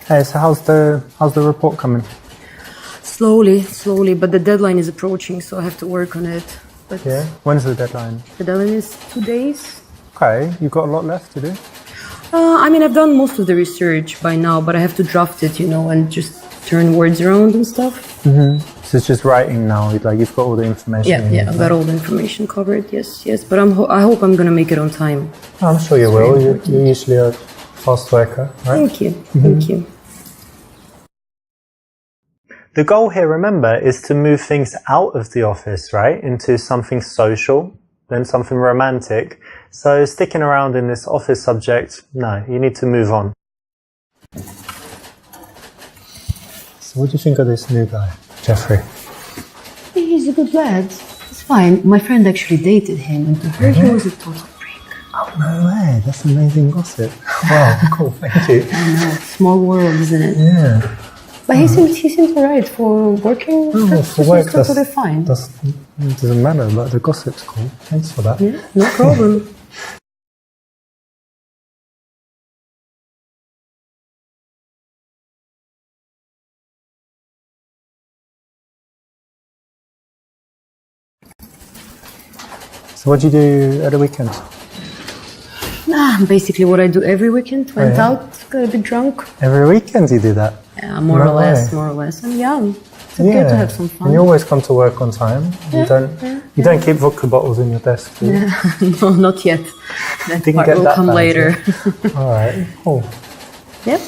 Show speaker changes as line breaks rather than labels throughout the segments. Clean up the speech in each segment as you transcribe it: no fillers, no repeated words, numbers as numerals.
Hey, so how's the report coming?
Slowly, but the deadline is approaching, so I have to work on it. But
Yeah. When's the deadline?
the deadline is 2 days.
Okay, you've got a lot left to do.
I mean, I've done most of the research by now, but I have to draft it, and just turn words around and stuff.
So it's just writing now. Like you've got all the information.
Yeah, I've got all the information covered. Yes. But I hope I'm gonna make it on time.
I'm sure you will. You're usually a fast worker, right?
Thank you. Thank you.
The goal here, remember, is to move things out of the office, right, into something social, then something romantic. So sticking around in this office subject, no, you need to move on. So what do you think of this new guy, Jeffrey?
He's a good lad. It's fine. My friend actually dated him, and to her, he was a total prick.
Oh, no way. That's amazing gossip. Wow, cool. Thank you.
I know. Small world, isn't it?
Yeah.
But he seems alright for working.
For work,
totally fine.
It doesn't matter, but the gossip's cool. Thanks for that.
Yeah, no problem.
So what do you do at the weekend?
Basically what I do every weekend. Went out, got a bit drunk.
Every weekend you do that?
Yeah, more or less. I'm young. It's okay to have some fun.
And you always come to work on time. You don't keep vodka bottles in your desk, do you?
No, not yet. That
Didn't
part
get
will
that
come
bad,
later.
Yeah. All right, cool.
Yep.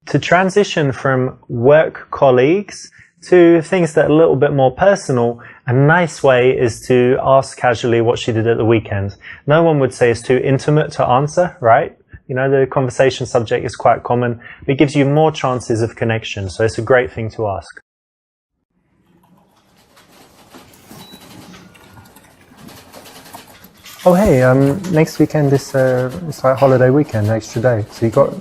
To transition from work colleagues to things that are a little bit more personal, a nice way is to ask casually what she did at the weekend. No one would say it's too intimate to answer, right? The conversation subject is quite common. It gives you more chances of connection, so it's a great thing to ask. Oh hey, next weekend is it's like holiday weekend, extra day. So you got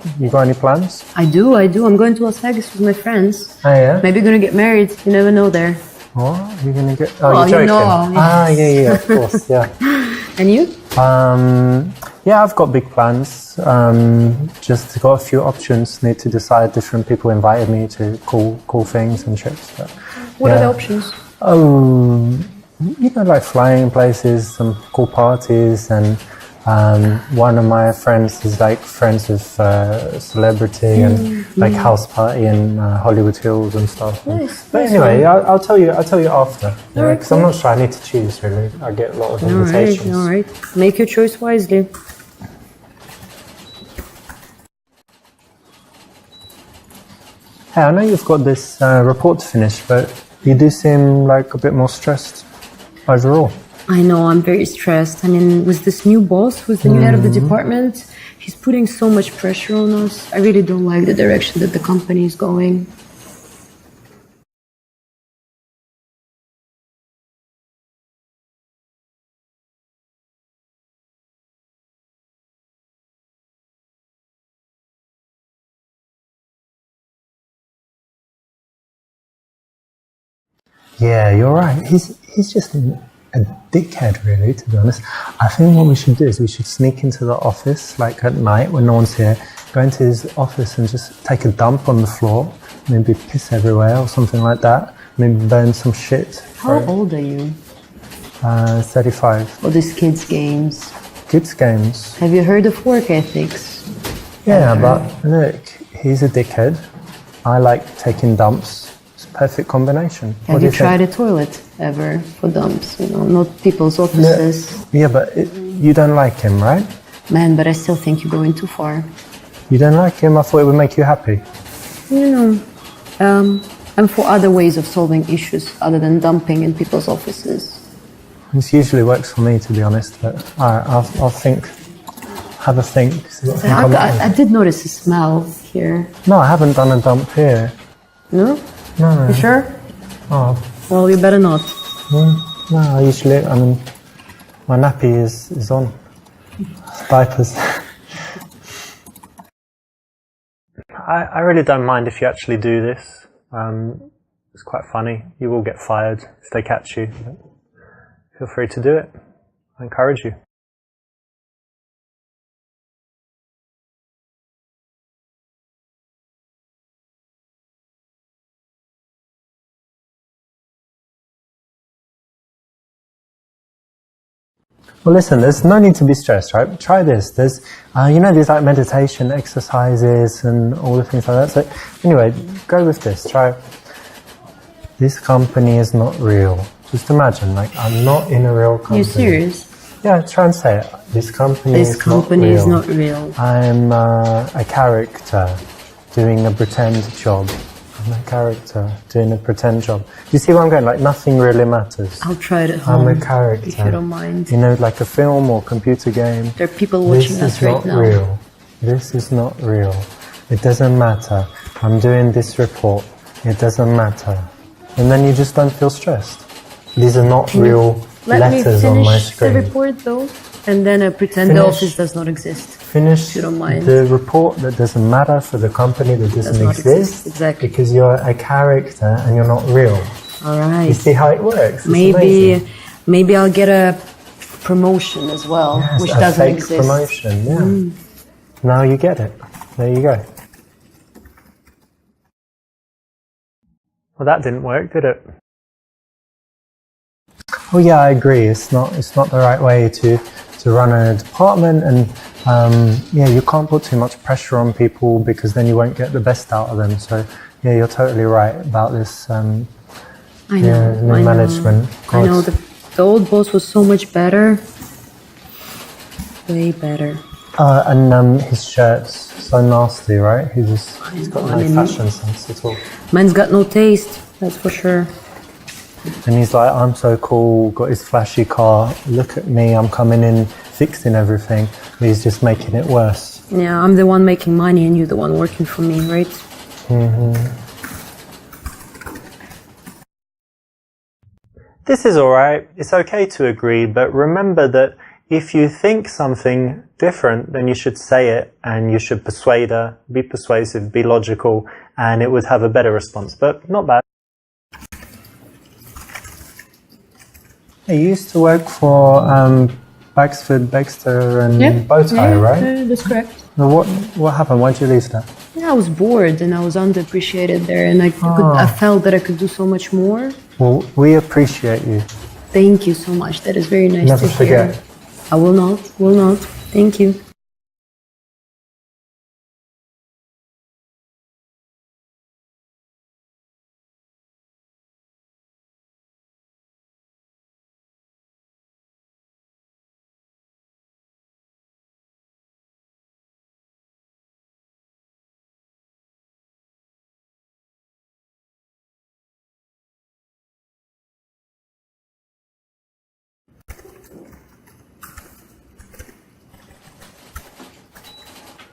any plans?
I do. I'm going to Las Vegas with my friends.
Oh yeah?
Maybe gonna get married. You never know there.
What? You're gonna get? Oh,
Well,
you're joking.
Yeah.
Of course, yeah.
And you?
Yeah, I've got big plans. Just got a few options. Need to decide. Different people invited me to cool things and trips. But,
What are the options?
Oh, like flying places, some cool parties, and one of my friends is like friends with a celebrity and like house party in Hollywood Hills and stuff.
Nice.
But anyway, I'll tell you after. Because I'm not sure I need to choose really. I get a lot of invitations.
All right. Make your choice wisely.
Hey, I know you've got this report to finish, but you do seem like a bit more stressed overall.
I know, I'm very stressed. I mean, with this new boss, who's the new head of the department, he's putting so much pressure on us. I really don't like the direction that the company is going.
Yeah, you're right. He's just a dickhead, really, to be honest. I think what we should do is we should sneak into the office, like at night when no one's here, go into his office and just take a dump on the floor, maybe piss everywhere or something like that, maybe burn some shit.
How old are you?
35.
All these kids' games.
Kids games.
Have you heard of work ethics?
Yeah, but look, he's a dickhead. I like taking dumps. It's a perfect combination.
Have you tried a toilet ever for dumps? Not people's offices.
Yeah, but you don't like him, right?
Man, but I still think you're going too far.
You don't like him? I thought it would make you happy.
I'm for other ways of solving issues other than dumping in people's offices.
This usually works for me, to be honest, but I'll think, have a think.
I did notice a smell here.
No, I haven't done a dump here.
No?
No.
You sure?
Oh.
Well, you better not.
No, I mean, my nappy is on. Diapers. I really don't mind if you actually do this. It's quite funny. You will get fired if they catch you. Feel free to do it. I encourage you. Well, listen, there's no need to be stressed, right? Try this. There's, these like meditation exercises and all the things like that. So anyway, go with this. Try, this company is not real. Just imagine, like, I'm not in a real company.
You serious?
Yeah, try and say it. This company is not real. I'm a character doing a pretend job. I'm a character doing a pretend job. You see where I'm going? Like, nothing really matters.
I'll try it at home.
I'm a character.
If you don't mind.
You know, like a film or computer game.
There are people watching us right now.
This is not real. It doesn't matter. I'm doing this report. It doesn't matter. And then you just don't feel stressed. These are not real letters on my screen.
Let me finish the report though, and then pretend the office does not exist.
Finish
if you don't mind.
The report that doesn't matter for the company that doesn't exist.
Exactly.
Because you're a character and you're not real.
All right.
You see how it works?
Maybe I'll get a promotion as well,
yes,
which doesn't
fake
exist.
Promotion, yeah. Now you get it. There you go. Well, that didn't work, did it? Oh yeah, I agree. It's not the right way to run a department, and you can't put too much pressure on people because then you won't get the best out of them. So yeah, you're totally right about this.
I know.
Management.
I know. The old boss was so much better. Way better.
And his shirt's so nasty, right? He's got no fashion sense at all.
Man's got no taste, that's for sure.
And he's like, I'm so cool, got his flashy car, look at me, I'm coming in, fixing everything. But he's just making it worse.
Yeah, I'm the one making money and you're the one working for me, right?
Mm-hmm. This is alright, it's okay to agree, but remember that if you think something different, then you should say it and you should persuade her, be persuasive, be logical, and it would have a better response, but not bad. You used to work for Baxford, Baxter and Bowtie, right?
Yeah, that's correct.
Well, what happened? Why'd you leave that?
Yeah, I was bored and I was underappreciated there, and I felt that I could do so much more.
Well, we appreciate you.
Thank you so much. That is very nice
Never
to hear.
forget.
I will not. Thank you.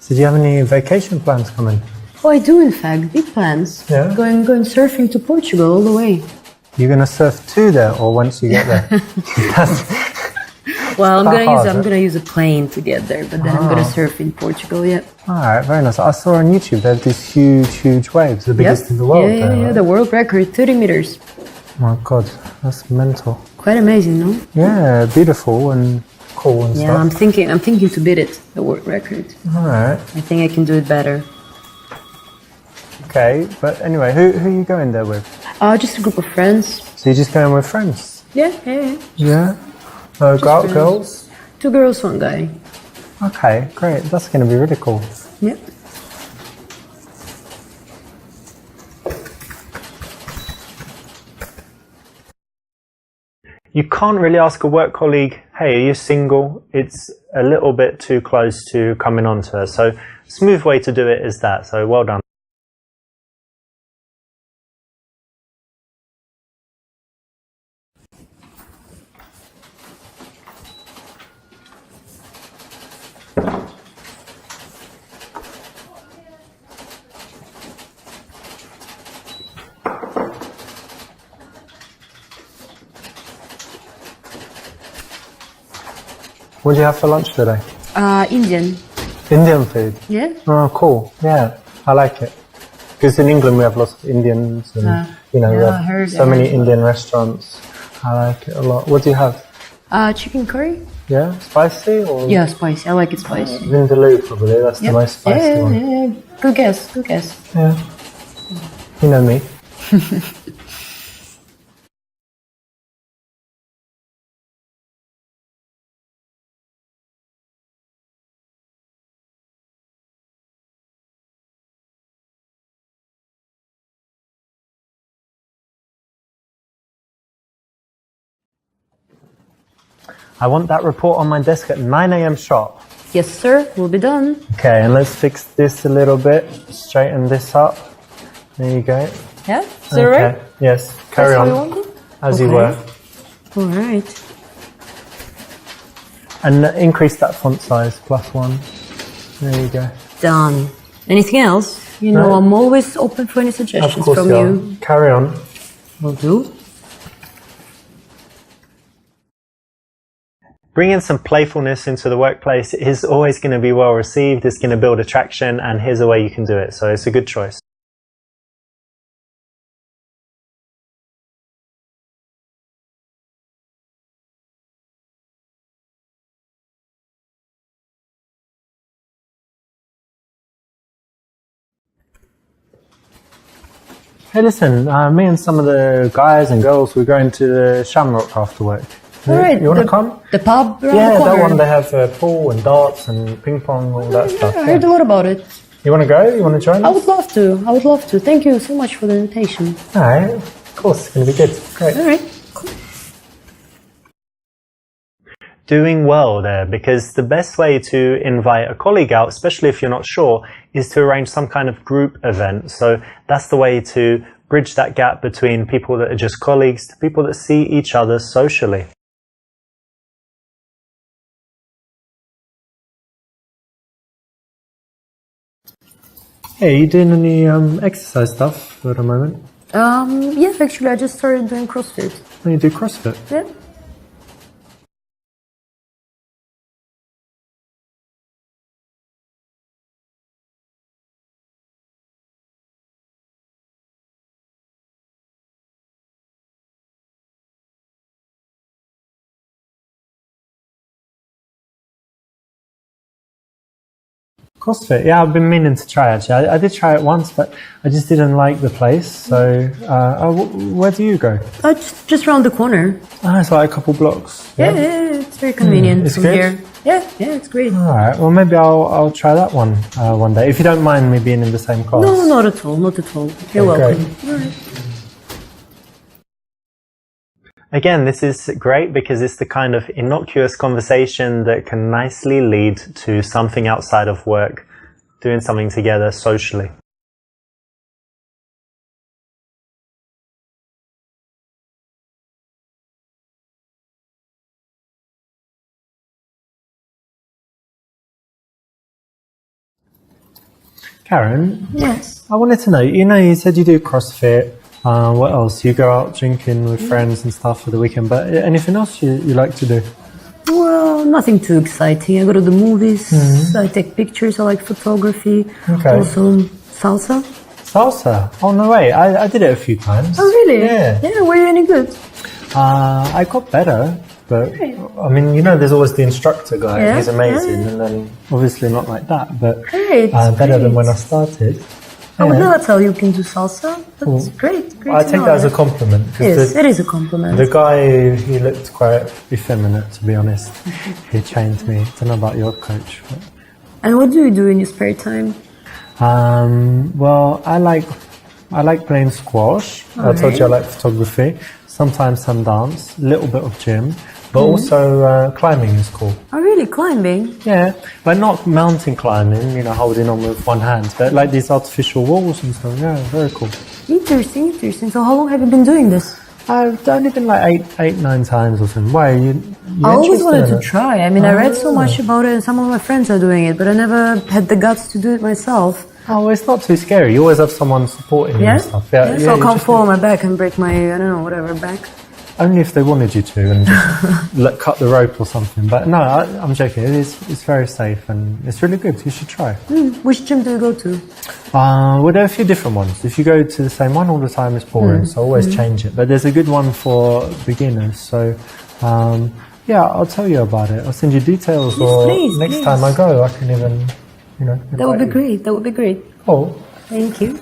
So do you have any vacation plans coming?
Oh, I do, in fact. Big plans.
Yeah?
Going surfing to Portugal all the way.
You're going to surf to there or once you get there?
Well, I'm gonna use a plane to get there, but then I'm gonna surf in Portugal. Yeah.
All right, very nice. I saw on YouTube they have these huge waves, the biggest in the world.
Yeah, the world record, 30 meters.
Oh my God, that's mental.
Quite amazing, no?
Yeah, beautiful and cool and stuff.
Yeah, I'm thinking to beat it, the world record.
All right.
I think I can do it better.
Okay, but anyway, who are you going there with?
Just a group of friends.
So you're just going with friends?
Yeah.
Yeah. Girls?
2 girls, 1 guy.
Okay, great. That's going to be really cool.
Yeah.
You can't really ask a work colleague, hey, are you single? It's a little bit too close to coming on to her. So smooth way to do it is that. So well done. What do you have for lunch today?
Indian.
Indian food?
Yeah.
Oh, cool. Yeah, I like it. Because in England we have lots of Indians and, we have so many Indian restaurants. I like it a lot. What do you have?
Chicken curry.
Yeah? Spicy? Or?
Yeah, spicy. I like it spicy.
Vindaloo probably. That's the most spicy one.
Yeah. Good guess.
Yeah. You know me. I want that report on my desk at 9 a.m. sharp.
Yes, sir. We'll be done.
Okay, and let's fix this a little bit. Straighten this up. There you go.
Yeah? Is that right?
Yes. Carry
That's
on.
how you want it?
As you were.
All right.
And increase that font size, +1. There you go.
Done. Anything else? You know, I'm always open for any suggestions
Of course
from you.
Carry on.
Will do.
Bringing some playfulness into the workplace is always going to be well received. It's going to build attraction, and here's a way you can do it. So it's a good choice. Hey, listen, me and some of the guys and girls, we're going to the Shamrock after work.
All right.
You want to come?
The pub around
Yeah,
the corner.
that one, they have pool and darts and ping pong, all that stuff.
I heard a lot about it.
You want to go? You want to join us?
I would love to. I would love to. Thank you so much for the invitation.
All right, of course, it's going to be good. Great.
All right. Cool.
Doing well there, because the best way to invite a colleague out, especially if you're not sure, is to arrange some kind of group event. So that's the way to bridge that gap between people that are just colleagues to people that see each other socially. Hey, are you doing any exercise stuff for the moment?
Yeah, actually, I just started doing CrossFit.
Oh, you do CrossFit?
Yeah.
CrossFit, yeah, I've been meaning to try actually. I did try it once, but I just didn't like the place. So, where do you go?
Just around the corner.
Oh, it's like a couple blocks.
Yeah, it's very convenient
It's
from
good?
here. Yeah, it's great.
All right. Well, maybe I'll try that one day. If you don't mind me being in the same class.
No, not at all. Not at all. You're welcome.
Great.
All right.
Again, this is great because it's the kind of innocuous conversation that can nicely lead to something outside of work, doing something together socially. Karen?
Yes.
I wanted to know, you said you do CrossFit. What else? You go out drinking with friends and stuff for the weekend, but anything else you like to do?
Well, nothing too exciting. I go to the movies, I take pictures, I like photography.
Okay.
Also, salsa.
Salsa? Oh, no way. I did it a few times.
Oh, really?
Yeah.
Yeah, were you any good?
I got better, but
Great.
I mean, there's always the instructor guy.
Yeah,
He's amazing,
yeah.
and then obviously not like that, but
Great,
better than
great.
when I started.
I would
Yeah.
never tell you can do salsa. That's
Cool.
great.
I take that as a compliment. 'Cause
Yes, it is a compliment.
the guy, he looked quite effeminate, to be honest. He trained me. I don't know about your coach. But,
And what do you do in your spare time?
well, I like playing squash. I told you I like photography. Sometimes some dance, a little bit of gym, but also climbing is cool.
Oh, really? Climbing?
Yeah, but not mountain climbing, holding on with one hand, but like these artificial walls and stuff. Yeah, very cool.
Interesting. So how long have you been doing this?
I've only been like 9 times or something. Why? You
I always
interested
wanted
in
to
it?
try. I mean, I read so much about it and some of my friends are doing it, but I never had the guts to do it myself.
Oh, well, it's not too scary. You always have someone supporting you
Yeah?
and stuff.
So I
you
can't
just-
fall on my back and break my, I don't know, whatever, back.
Only if they wanted you to and just cut the rope or something. But no, I'm joking. It's very safe and it's really good. You should try.
Which gym do you go to?
Well, there are a few different ones. If you go to the same one all the time, it's boring. So always change it. But there's a good one for beginners. So, yeah, I'll tell you about it. I'll send you details, or
please,
next
please.
time I go, I can even,
That would be
invite you.
great. That would be great.
Cool.
Thank you.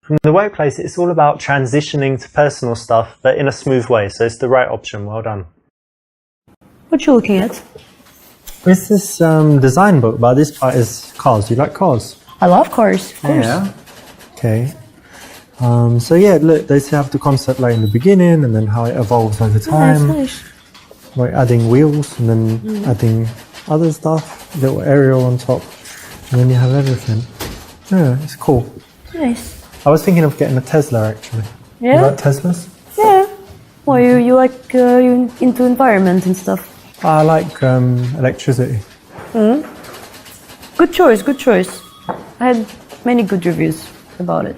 From the workplace, it's all about transitioning to personal stuff, but in a smooth way. So it's the right option. Well done.
What you looking at?
It's this design book, but this part is cars. Do you like cars?
I love cars, of course.
Yeah. Okay. So yeah, look, they have the concept like in the beginning and then how it evolves over time.
Nice.
Like adding wheels and then adding other stuff, little aerial on top, and then you have everything. Yeah, it's cool.
Nice.
I was thinking of getting a Tesla actually.
Yeah?
You like Teslas?
Yeah. Well, you like you into environment and stuff.
I like electricity.
Good choice. Good choice. I had many good reviews about it.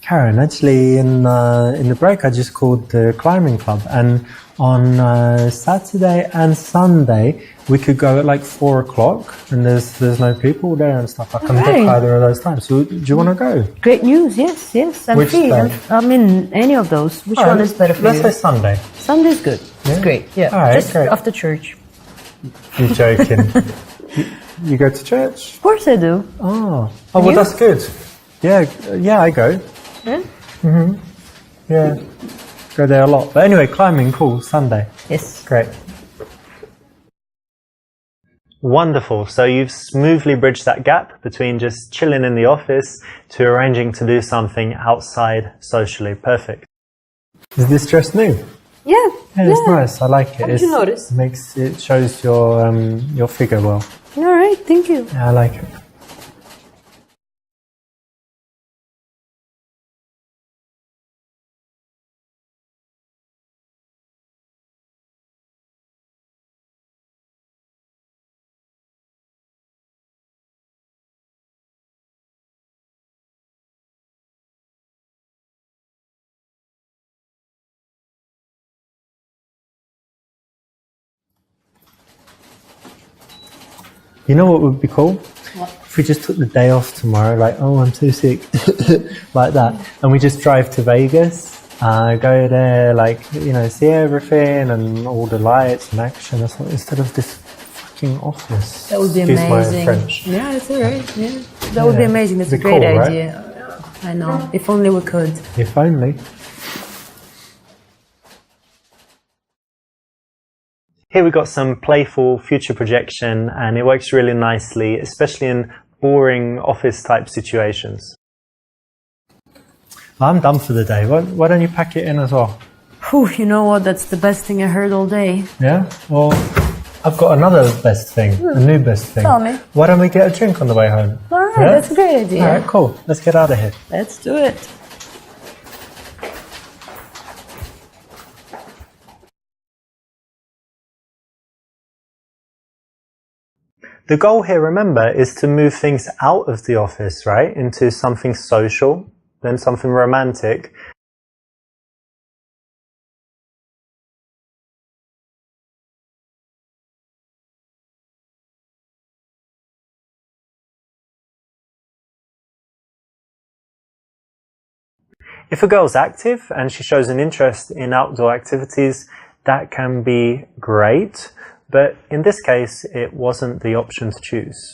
Karen, actually, in the break, I just called the climbing club, and on Saturday and Sunday we could go at like 4 o'clock, and there's no people there and stuff. I can book either of those times. So, do you want to go?
Great news. Yes. I'm
Which
free.
day?
I'm in any of those. Which one is better for
Let's
you?
say Sunday.
Sunday's good. It's great. Yeah.
All right,
Just
great.
after church.
You're joking. you go to church?
Of course I do.
Oh, well,
you?
that's good. Yeah, I go.
Yeah?
Yeah, go there a lot. But anyway, climbing, cool. Sunday.
Yes.
Great. Wonderful. So you've smoothly bridged that gap between just chilling in the office to arranging to do something outside socially. Perfect. Is this dress new?
Yeah.
Yeah, it's nice. I like it.
How did you notice?
It shows your figure well.
All right. Thank you.
Yeah, I like it. You know what would be cool?
What?
If we just took the day off tomorrow, like, oh, I'm too sick, like that, and we just drive to Vegas, go there, like, see everything and all the lights and action or something, instead of this fucking office.
That would be
Excuse
amazing.
my French.
Yeah, it's all right. Yeah. That would be amazing. That's a
Be
great
cool, right?
idea. I know. If only we could.
If only. Here we've got some playful future projection, and it works really nicely, especially in boring office type situations. I'm done for the day. Why don't you pack it in as well?
Whew, you know what? That's the best thing I heard all day.
Yeah? Well, I've got another best thing, a new best thing.
Tell me.
Why don't we get a drink on the way home?
All right,
Yeah?
that's a great idea.
All right, cool. Let's get out of here.
Let's do it.
The goal here, remember, is to move things out of the office, right? Into something social, then something romantic. If a girl's active and she shows an interest in outdoor activities, that can be great. But in this case, it wasn't the option to choose.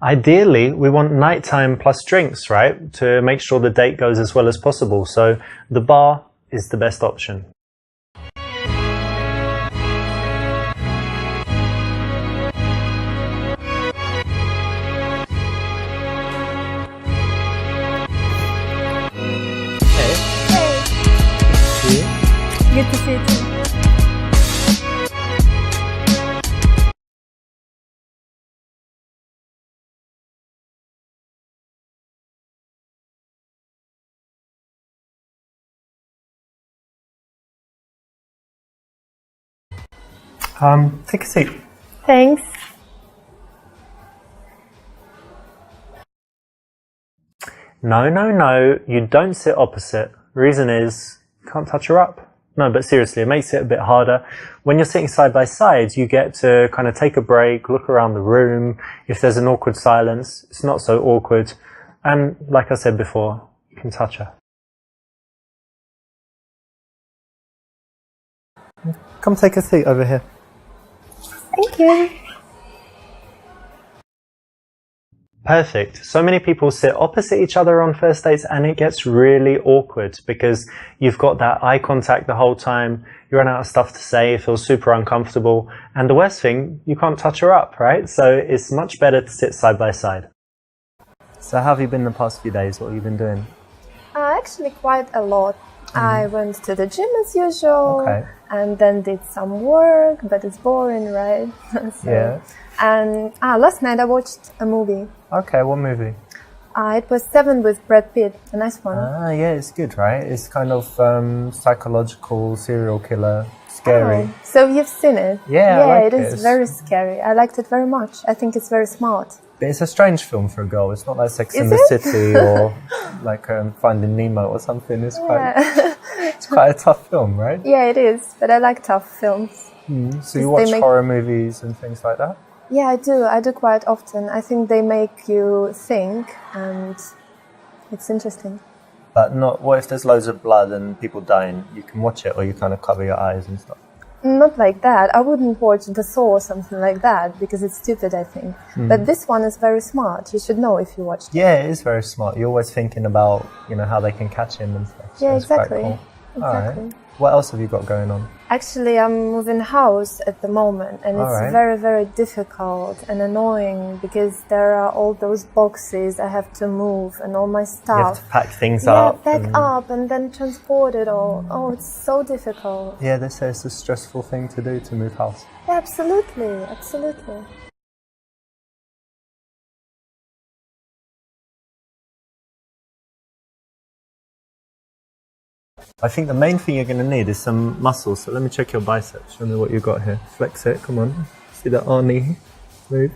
Ideally, we want nighttime plus drinks, right? To make sure the date goes as well as possible. So the bar is the best option.
Good to see you too.
Take a seat.
Thanks.
No, you don't sit opposite. Reason is, you can't touch her up. No, but seriously, it makes it a bit harder. When you're sitting side by side, you get to kind of take a break, look around the room. If there's an awkward silence, it's not so awkward. And like I said before, you can touch her. Come take a seat over here.
Thank you.
Perfect. So many people sit opposite each other on first dates and it gets really awkward because you've got that eye contact the whole time, you run out of stuff to say, it feels super uncomfortable, and the worst thing, you can't touch her up, right? So it's much better to sit side by side. So how have you been the past few days? What have you been doing?
Actually quite a lot. I went to the gym as usual, and then did some work, but it's boring, right?
Yeah.
And last night I watched a movie.
Okay, what movie?
It was Seven with Brad Pitt, a nice one.
Yeah, it's good, right? It's kind of psychological, serial killer, scary.
Oh, so you've seen it?
Yeah, I like
it is very scary. I liked it very much. I think it's very smart.
But it's a strange film for a girl. It's not like Sex and the City or like Finding Nemo or something. It's it's quite a tough film, right?
Yeah, it is. But I like tough films.
So you watch horror movies and things like that?
Yeah, I do. I do quite often. I think they make you think, and it's interesting.
But not. What if there's loads of blood and people dying? You can watch it, or you kind of cover your eyes and stuff.
Not like that. I wouldn't watch The Saw or something like that because it's stupid, I think. But this one is very smart. You should know if you watched it.
Yeah, it is very smart. You're always thinking about, how they can catch him and stuff. So
yeah,
it's quite
exactly.
Cool.
Exactly.
All right. What else have you got going on?
Actually, I'm moving house at the moment, and it's very, very difficult and annoying because there are all those boxes I have to move and all my stuff.
You have to pack things up.
Yeah, pack up and then transport it all. Oh, it's so difficult.
Yeah, they say it's a stressful thing to do, to move house.
Yeah, absolutely, absolutely.
I think the main thing you're going to need is some muscles. So let me check your biceps. Show me what you've got here. Flex it. Come on. See that Arnie move?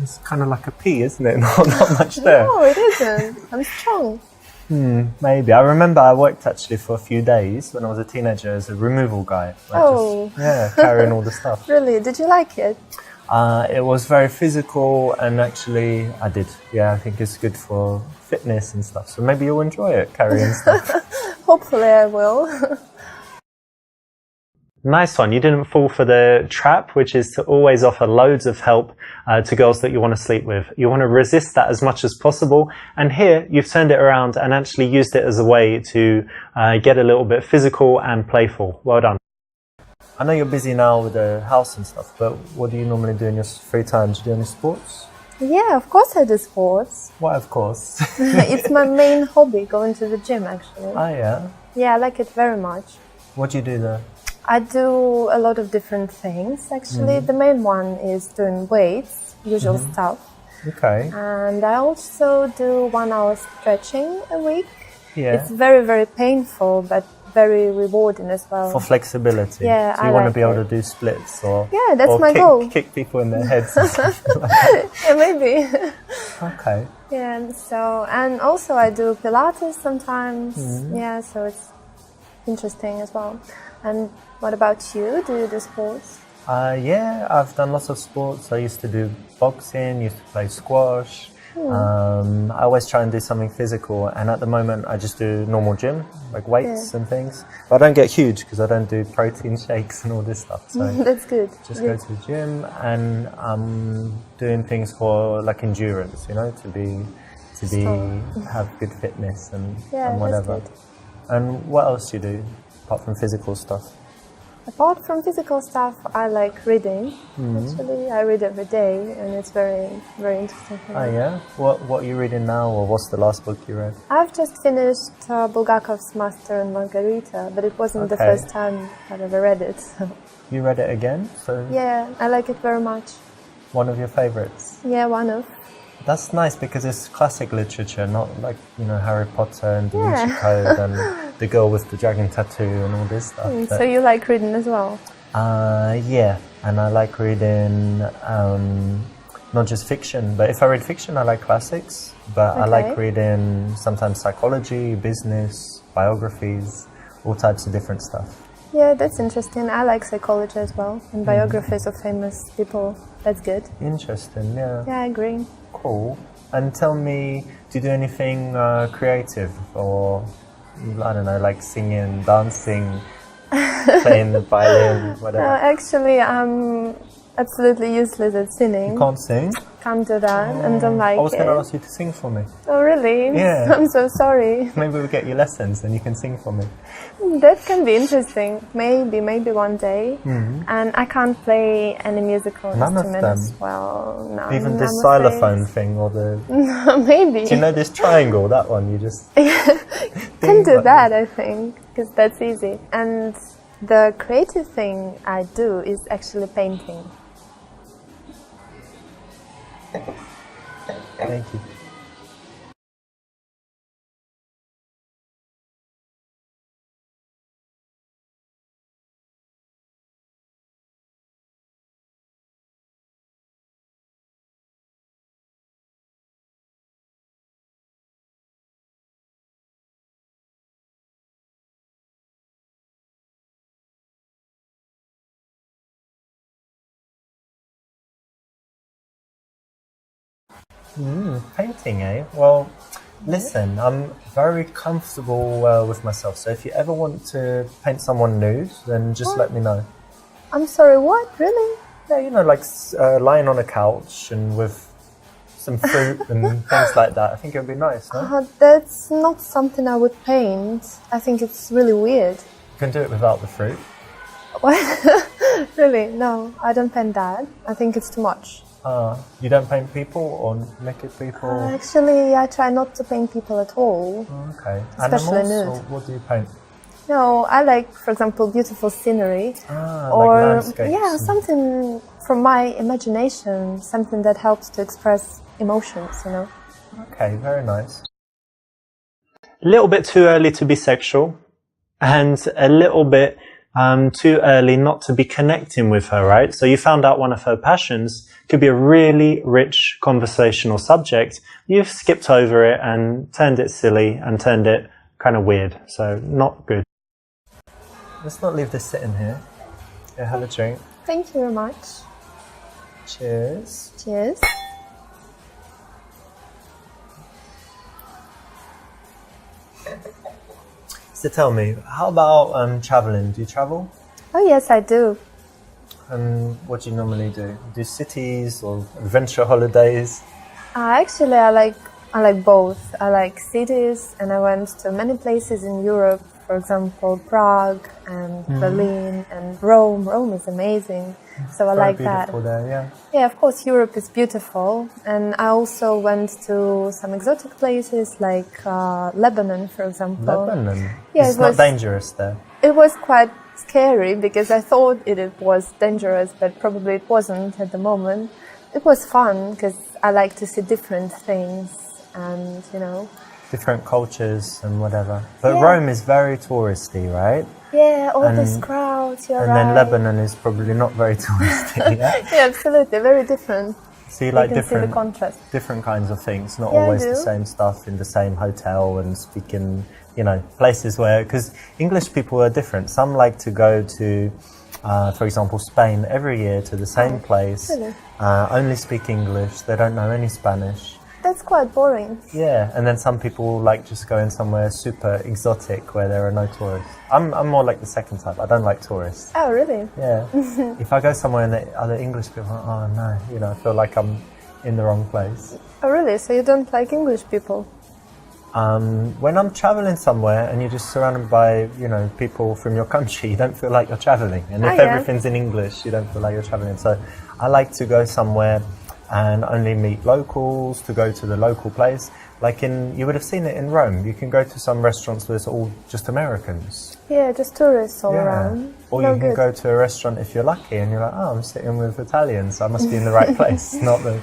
It's kind of like a P, isn't it? Not much there.
No, it isn't. I'm strong.
Maybe. I remember I worked actually for a few days when I was a teenager as a removal guy. Carrying all the stuff.
Really? Did you like it?
It was very physical, and actually I did. Yeah, I think it's good for fitness and stuff. So maybe you'll enjoy it, carrying stuff.
Hopefully I will.
Nice one. You didn't fall for the trap, which is to always offer loads of help to girls that you want to sleep with. You want to resist that as much as possible. And here you've turned it around and actually used it as a way to get a little bit physical and playful. Well done. I know you're busy now with the house and stuff, but what do you normally do in your free time? Do you do any sports?
Yeah, of course I do sports.
Why, of course?
It's my main hobby, going to the gym, actually.
Oh, yeah?
Yeah, I like it very much.
What do you do there?
I do a lot of different things, actually. The main one is doing weights, usual stuff.
Okay.
And I also do 1 hour stretching a week.
Yeah.
It's very, very painful, but very rewarding as well.
For flexibility.
Yeah,
so you want to be able to do splits or
my goal.
Kick people in their heads and stuff like that.
Yeah, maybe.
Okay.
Yeah, so, and also I do Pilates sometimes. Yeah, so it's interesting as well. And what about you? Do you do sports?
Yeah, I've done lots of sports. I used to do boxing, used to play squash. I always try and do something physical, and at the moment I just do normal gym, like weights and things. But I don't get huge because I don't do protein shakes and all this stuff. So
that's good.
Just go to the gym, and I'm doing things for like endurance, have good fitness and whatever.
That's good.
And what else do you do apart from physical stuff?
Apart from physical stuff, I like reading. Actually, I read every day, and it's very, very interesting for me.
Oh yeah? What are you reading now, or what's the last book you read?
I've just finished Bulgakov's Master and Margarita, but it wasn't the first time I've ever read it.
You read it again? So
yeah, I like it very much.
One of your favorites?
Yeah, one of.
That's nice because it's classic literature, not like, Harry Potter and Da Vinci Code and the girl with the dragon tattoo and all this stuff.
So you like reading as well?
Yeah, and I like reading not just fiction, but if I read fiction, I like classics, but I like reading sometimes psychology, business, biographies, all types of different stuff.
Yeah, that's interesting. I like psychology as well, and biographies of famous people. That's good.
Interesting, yeah.
Yeah, I agree.
Cool. And tell me, do you do anything creative, or I don't know, like singing, dancing, playing the violin, whatever?
Actually, I'm
absolutely useless at singing.
You can't sing?
Can't do that and don't like
I was
it.
going to ask you to sing for me.
Oh, really?
Yeah.
I'm so sorry.
Maybe we'll get you lessons and you can sing for me.
That can be interesting. Maybe one day. And I can't play any musical instrument as well. No,
Even this
I'm
xylophone thing or the...
afraid. Maybe.
Do you know this triangle? That one, you just...
Can do that, I think, because that's easy. And the creative thing I do is actually painting.
Thank you. Painting, eh? Well, listen, I'm very comfortable with myself. So if you ever want to paint someone nude, then just let me know.
I'm sorry, what? Really?
Yeah, you know, like lying on a couch and with some fruit and things like that. I think it would be nice, no?
That's not something I would paint. I think it's really weird.
You can do it without the fruit.
What? Really? No, I don't paint that. I think it's too much.
You don't paint people or naked people?
Actually, I try not to paint people at all.
Okay.
Especially
Animals,
nude.
or what do you paint?
No, I like, for example, beautiful scenery.
Like landscapes.
Yeah, something from my imagination, something that helps to express emotions, you know.
Okay, very nice. A little bit too early to be sexual, and a little bit too early not to be connecting with her, right? So you found out one of her passions could be a really rich conversational subject. You've skipped over it and turned it silly and turned it kind of weird. So not good. Let's not leave this sitting here. Yeah, have a drink.
Thank you very much.
Cheers.
Cheers.
So tell me, how about traveling? Do you travel?
Oh yes, I do.
And what do you normally do? Do cities or adventure holidays?
Actually, I like both. I like cities, and I went to many places in Europe. For example, Prague and Berlin and Rome. Rome is amazing, so I like that.
Very beautiful there, yeah.
Yeah, of course, Europe is beautiful, and I also went to some exotic places like Lebanon, for example.
Lebanon?
Yeah,
it's not dangerous there.
It was quite scary because I thought it was dangerous, but probably it wasn't at the moment. It was fun because I like to see different things and, you know.
Different cultures and whatever. But yeah. Rome is very touristy, right?
Yeah, all these crowds, you're right.
And then Lebanon is probably not very touristy, yeah?
Yeah, absolutely, very different.
So you like
see the contrast.
different kinds of things, not always the same stuff in the same hotel and speaking, you know, places where, because English people are different. Some like to go to, for example, Spain every year to the same place,
really?
Only speak English, they don't know any Spanish.
That's quite boring. Yeah,
and then some people like just going somewhere super exotic where there are no tourists. I'm more like the second type. I don't like tourists.
Oh, really?
Yeah. If I go somewhere and the other English people are, oh no, you know, I feel like I'm in the wrong place.
Oh, really? So you don't like English people?
When I'm traveling somewhere and you're just surrounded by, you know, people from your country, you don't feel like you're traveling. And if everything's in English, you don't feel like you're traveling. So I like to go somewhere and only meet locals, to go to the local place. Like you would have seen it in Rome. You can go to some restaurants where it's all just Americans.
Yeah, just tourists all around.
Or you can go to a restaurant if you're lucky and you're like, oh, I'm sitting with Italians, so I must be in the right place, not the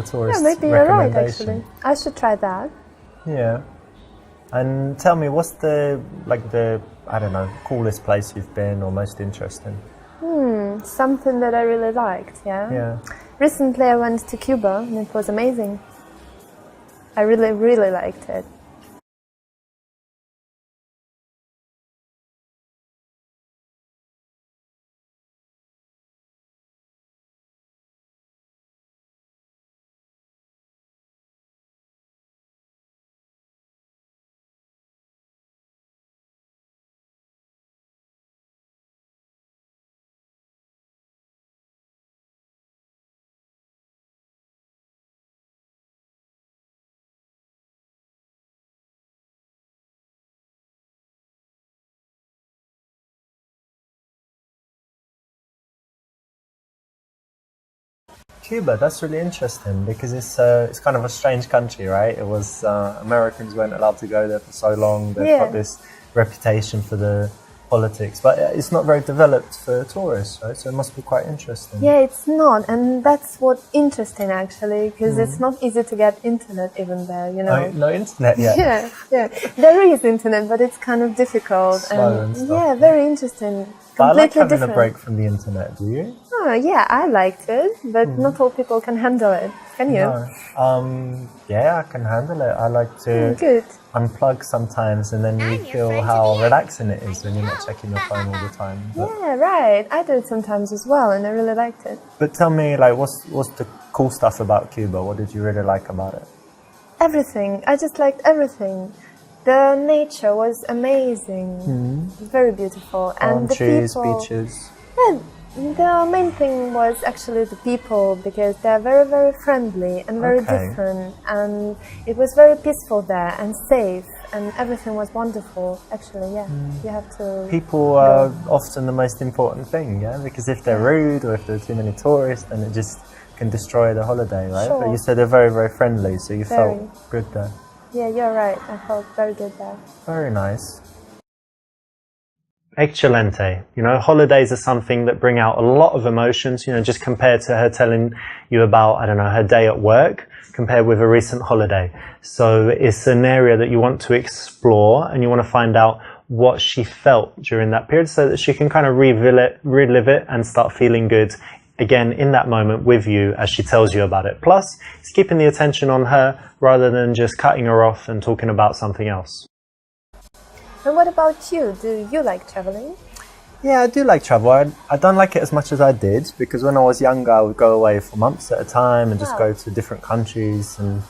tourist.
Yeah, maybe you're right, actually. I should try that.
Yeah. And tell me, what's the I don't know, coolest place you've been or most interesting?
Something that I really liked,
Yeah.
Recently I went to Cuba and it was amazing. I really, really liked it.
Cuba, that's really interesting because it's kind of a strange country, right? It was Americans weren't allowed to go there for so long. They've got this reputation for the politics, but it's not very developed for tourists, right? So it must be quite interesting.
Yeah, it's not, and that's what's interesting actually, because it's not easy to get internet even there, you know.
No internet yet.
Yeah. There is internet, but it's kind of difficult.
Slow and stuff.
Yeah, very interesting.
But I like having
different.
a break from the internet, do you?
Oh, yeah, I liked it, but not all people can handle it. Can you?
No. Yeah, I can handle it. I like to
Good.
unplug sometimes, and then you feel how relaxing it is when you're not checking your phone all the time. But,
Yeah, right. I do it sometimes as well, and I really liked it.
but tell me, like, what's the cool stuff about Cuba? What did you really like about it?
Everything. I just liked everything. The nature was amazing, very beautiful, and the
Trees,
people.
beaches.
Yeah, the main thing was actually the people, because they're very, very friendly and very different, and it was very peaceful there and safe, and everything was wonderful. Actually, yeah, you have to.
People are often the most important thing, yeah, because if they're rude or if there are too many tourists, then it just can destroy the holiday, right?
Sure.
But you said they're very, very friendly, so you felt good there.
Yeah, you're right. I felt very good there.
Very nice. Excelente. You know, holidays are something that bring out a lot of emotions, you know, just compared to her telling you about, I don't know, her day at work, compared with a recent holiday. So it's an area that you want to explore, and you want to find out what she felt during that period so that she can kind of relive it and start feeling good again in that moment with you as she tells you about it. Plus, it's keeping the attention on her rather than just cutting her off and talking about something else.
And what about you? Do you like traveling?
Yeah, I do like travel. I don't like it as much as I did, because when I was younger I would go away for months at a time and just go to different countries and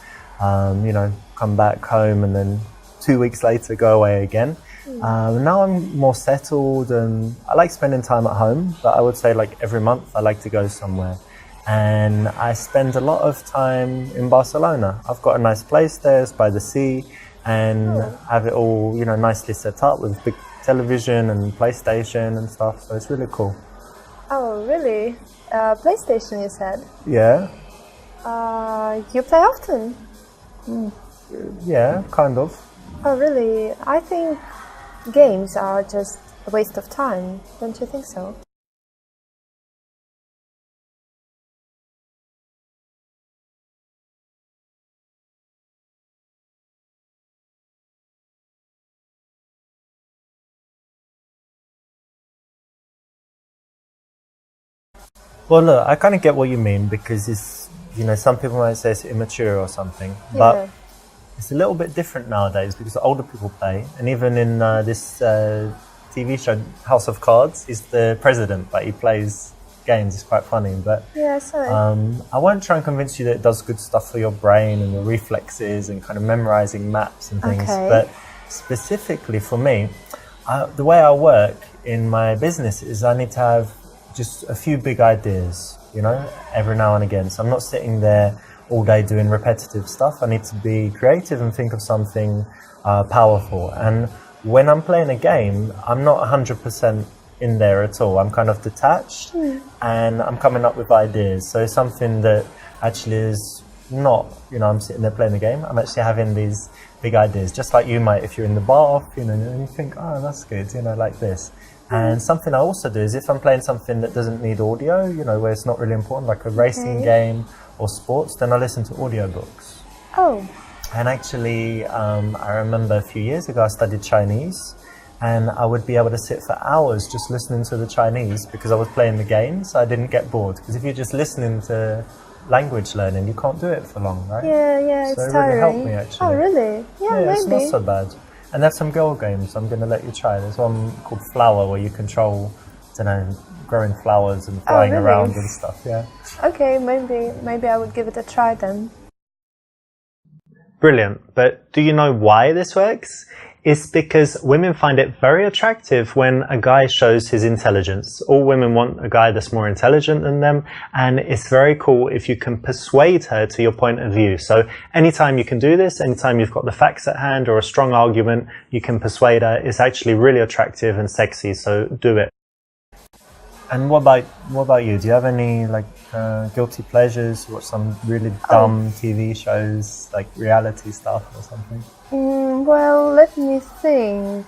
you know, come back home and then 2 weeks later go away again. Now I'm more settled and I like spending time at home, but I would say like every month I like to go somewhere. And I spend a lot of time in Barcelona. I've got a nice place there, it's by the sea, and have it all, you know, nicely set up with big television and PlayStation and stuff, so it's really cool.
Oh, really? PlayStation, you said?
Yeah.
You play often?
Yeah, kind of.
Oh, really? I think games are just a waste of time. Don't you think so?
Well, look, I kind of get what you mean, because it's, you know, some people might say it's immature or something, but it's a little bit different nowadays because older people play, and even in this TV show House of Cards, he's the president, but he plays games. It's quite funny, but I won't try and convince you that it does good stuff for your brain and your reflexes and kind of memorizing maps and things. But specifically for me, the way I work in my business is I need to have just a few big ideas, you know, every now and again. So I'm not sitting there all day doing repetitive stuff. I need to be creative and think of something powerful. And when I'm playing a game, I'm not 100% in there at all. I'm kind of detached and I'm coming up with ideas. So it's something that actually is not, you know, I'm sitting there playing the game. I'm actually having these big ideas, just like you might if you're in the bath, you know, and you think, oh, that's good, you know, like this. And something I also do is if I'm playing something that doesn't need audio, you know, where it's not really important, like a racing game or sports, then I listen to audiobooks.
Oh.
And actually, I remember a few years ago I studied Chinese, and I would be able to sit for hours just listening to the Chinese because I was playing the game, so I didn't get bored. Because if you're just listening to language learning, you can't do it for long, right?
Yeah, it's
so it
tiring.
really helped me, actually.
Oh, really? Yeah, maybe.
It's not so bad. And there's some girl games I'm going to let you try. There's one called Flower where you control, I don't know, growing flowers and flying around and stuff, yeah.
Okay, maybe I would give it a try then.
Brilliant. But do you know why this works? It's because women find it very attractive when a guy shows his intelligence. All women want a guy that's more intelligent than them, and it's very cool if you can persuade her to your point of view. So anytime you can do this, anytime you've got the facts at hand or a strong argument, you can persuade her. It's actually really attractive and sexy, so do it. And what about you? Do you have any like guilty pleasures? Watch some really dumb TV shows, like reality stuff or something?
Well, let me think.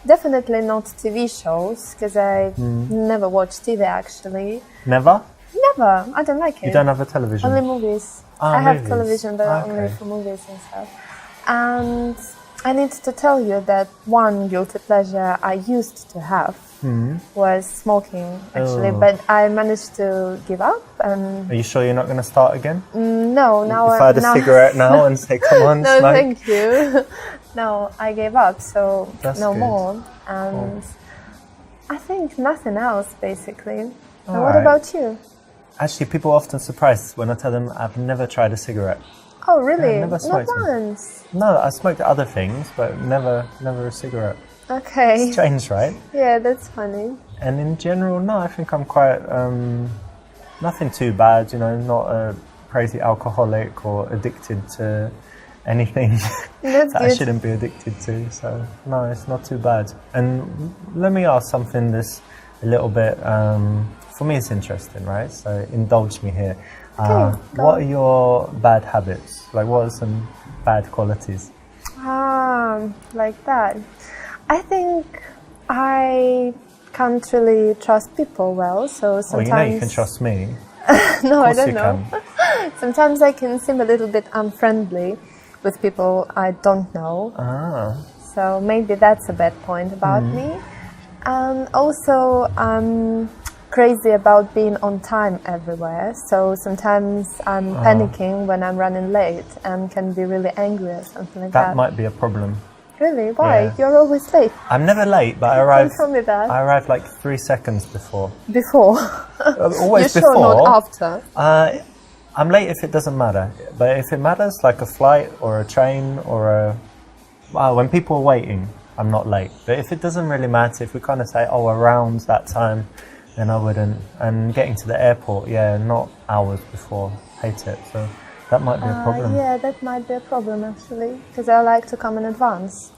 Definitely not TV shows, because I never watch TV actually.
Never?
Never. I don't like it.
You don't have a television?
Only movies. I have television, but only for movies and stuff. And I need to tell you that one guilty pleasure I used to have was smoking, actually, but I managed to give up. And
are you sure you're not going to start again?
No, now
if I had a cigarette now and say, "Come on,
no,
smoke."
thank you. No, I gave up, so
That's
no
good.
more. And I think nothing else, basically. And
All
what
right.
about you?
Actually, people are often surprised when I tell them I've never tried a cigarette.
Oh, really?
Yeah, never
Not
smoked them.
once.
No, I smoked other things, but never a cigarette.
Okay.
Strange, right?
Yeah, that's funny.
And in general, no, I think I'm quite nothing too bad. You know, not a crazy alcoholic or addicted to anything
That's
that I
good.
shouldn't be addicted to. So no, it's not too bad. And let me ask something that's a little bit, for me it's interesting, right? So indulge me here.
Okay,
What are your bad habits? Like what are some bad qualities?
Like that. I think I can't really trust people well, so sometimes...
Well, you know you can trust me.
No, I
Of course
don't
you
know.
can.
Sometimes I can seem a little bit unfriendly with people I don't know. So maybe that's a bad point about me. And also, I'm crazy about being on time everywhere. So sometimes I'm panicking when I'm running late and can be really angry or something like that.
That might be a problem.
Really? Why?
Yeah.
You're always late.
I'm never late, but I arrive.
Don't tell me that.
I arrive like 3 seconds before.
Before.
Always
You're
before.
sure not after?
I'm late if it doesn't matter, but if it matters, like a flight or a train or when people are waiting, I'm not late. But if it doesn't really matter, if we kind of say, oh, around that time, then I wouldn't. And getting to the airport, yeah, not hours before. Hate it. So that might be a problem.
Yeah, that might be a problem actually, because I like to come in advance.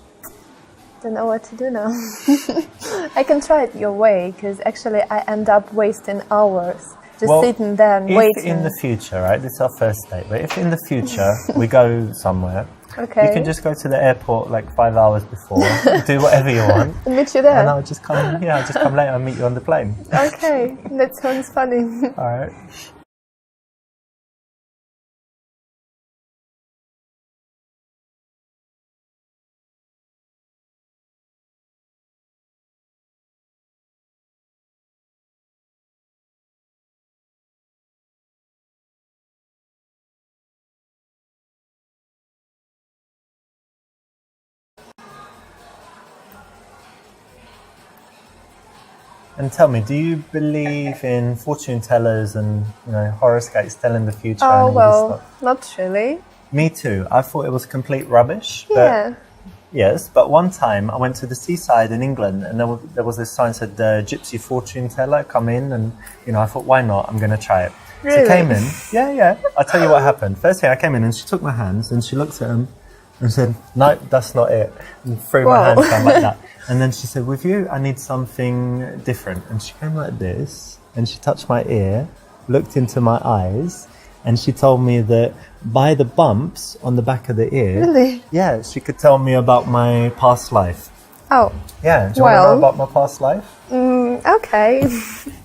Don't know what to do now. I can try it your way, because actually I end up wasting hours just sitting there and waiting.
If in the future, right, this is our first date, but if in the future we go somewhere, you can just go to the airport like 5 hours before, do whatever you want.
Meet you there.
And I'll just come, I'll just come later and meet you on the plane.
Okay, that sounds funny.
All right. And tell me, do you believe in fortune tellers and horoscopes telling the future?
Oh,
and all
well,
this stuff?
not really.
Me too. I thought it was complete rubbish.
Yeah.
Yes, but one time I went to the seaside in England, and there was this sign that said gypsy fortune teller, come in, and I thought, why not? I'm going to try it.
Really?
So I came in. Yeah. I'll tell you what happened. First thing, I came in and she took my hands and she looked at them and said, no, that's not it. And threw my hands down like that. And then she said, with you, I need something different. And she came like this, and she touched my ear, looked into my eyes, and she told me that by the bumps on the back of the ear,
Really?
yeah, she could tell me about my past life.
Oh.
Yeah, do you want to know about my past life?
Okay.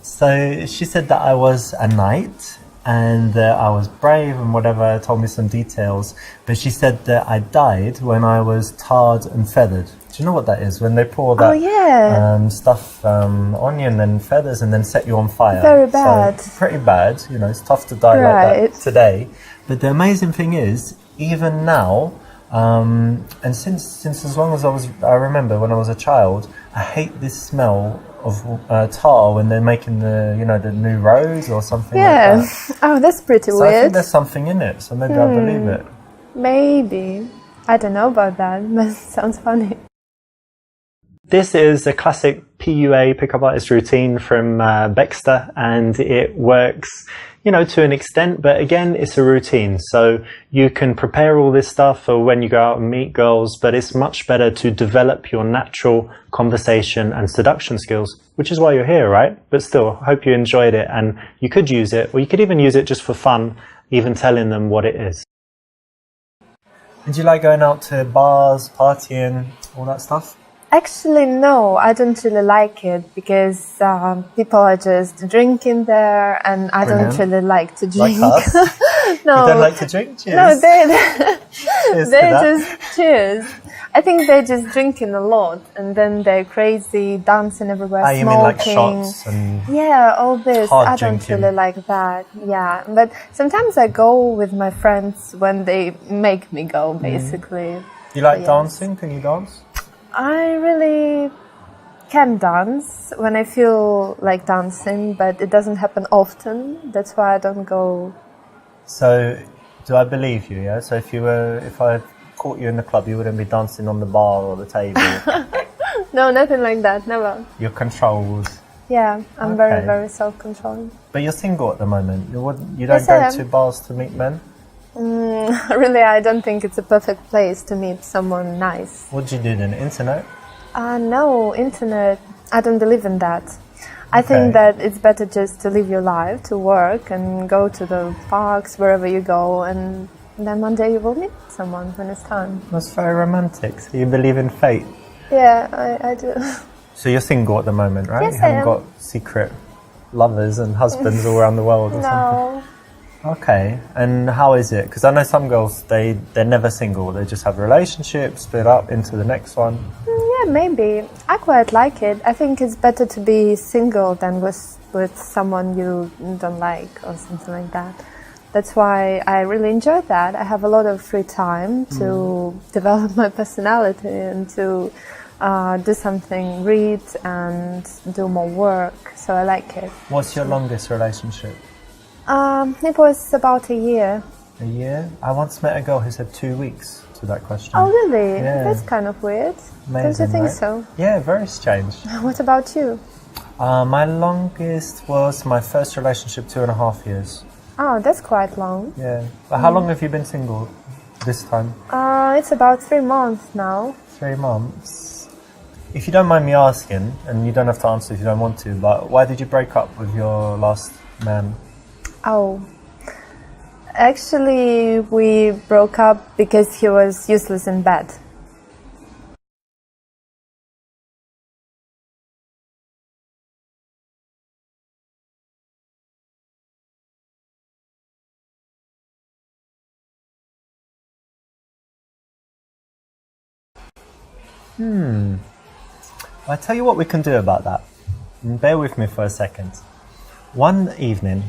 So she said that I was a knight and that I was brave and whatever, told me some details. But she said that I died when I was tarred and feathered. Do you know what that is? When they pour that stuff on you and then feathers and then set you on fire.
Very bad.
So, pretty bad. It's tough to die like that today. But the amazing thing is, even now, and since as long as I remember when I was a child, I hate this smell of tar when they're making the the new rose or something like that.
Oh, that's pretty
So
weird.
I think there's something in it, so maybe I believe it.
Maybe. I don't know about that, but it sounds funny.
This is a classic PUA, pickup artist routine from Baxter, and it works, you know, to an extent, but again, it's a routine. So you can prepare all this stuff for when you go out and meet girls, but it's much better to develop your natural conversation and seduction skills, which is why you're here, right? But still, I hope you enjoyed it, and you could use it, or you could even use it just for fun, even telling them what it is.
Did you like going out to bars, partying, all that stuff?
Actually, no, I don't really like it because people are just drinking there, and I don't really like to drink.
Like us?
No,
you don't like to drink? Cheers.
No, they
Cheers.
just cheers. I think they're just drinking a lot, and then they're crazy, dancing everywhere,
you
smoking.
mean like shots and
yeah, all this.
hard
I don't
drinking.
really like that. Yeah, but sometimes I go with my friends when they make me go. Basically,
You like
Yes.
dancing? Can you dance?
I really can dance when I feel like dancing, but it doesn't happen often. That's why I don't go.
So, do I believe you, yeah? So if I caught you in the club, you wouldn't be dancing on the bar or the table?
No, nothing like that, never.
You're controlled.
Yeah, I'm
Okay.
very, very self-controlled.
But you're single at the moment. You
Yes,
don't
I
go
am.
to bars to meet men?
Really, I don't think it's a perfect place to meet someone nice.
What do you do then? Internet?
No, internet, I don't believe in that. I think that it's better just to live your life, to work and go to the parks, wherever you go, and then one day you will meet someone when it's time.
That's very romantic. So you believe in fate?
Yeah, I do.
So you're single at the moment, right?
Yes,
You
I
haven't
am.
got secret lovers and husbands all around the world or something?
No.
Okay, and how is it? Because I know some girls, they're never single. They just have relationships, split up into the next one.
Yeah, maybe. I quite like it. I think it's better to be single than with someone you don't like or something like that. That's why I really enjoy that. I have a lot of free time to develop my personality and to do something, read and do more work. So I like it.
What's your longest relationship?
It was about a year.
A year? I once met a girl who said 2 weeks to that question.
Oh, really?
Yeah.
That's kind of weird. Don't
Amazing,
you think
right?
so?
Yeah, very strange.
What about you?
My longest was my first relationship, 2.5 years.
Oh, that's quite long.
Yeah. But how long have you been single this time?
It's about 3 months now.
3 months. If you don't mind me asking, and you don't have to answer if you don't want to, but why did you break up with your last man?
Oh, actually, we broke up because he was useless in bed.
I'll tell you what we can do about that. Bear with me for a second. One evening,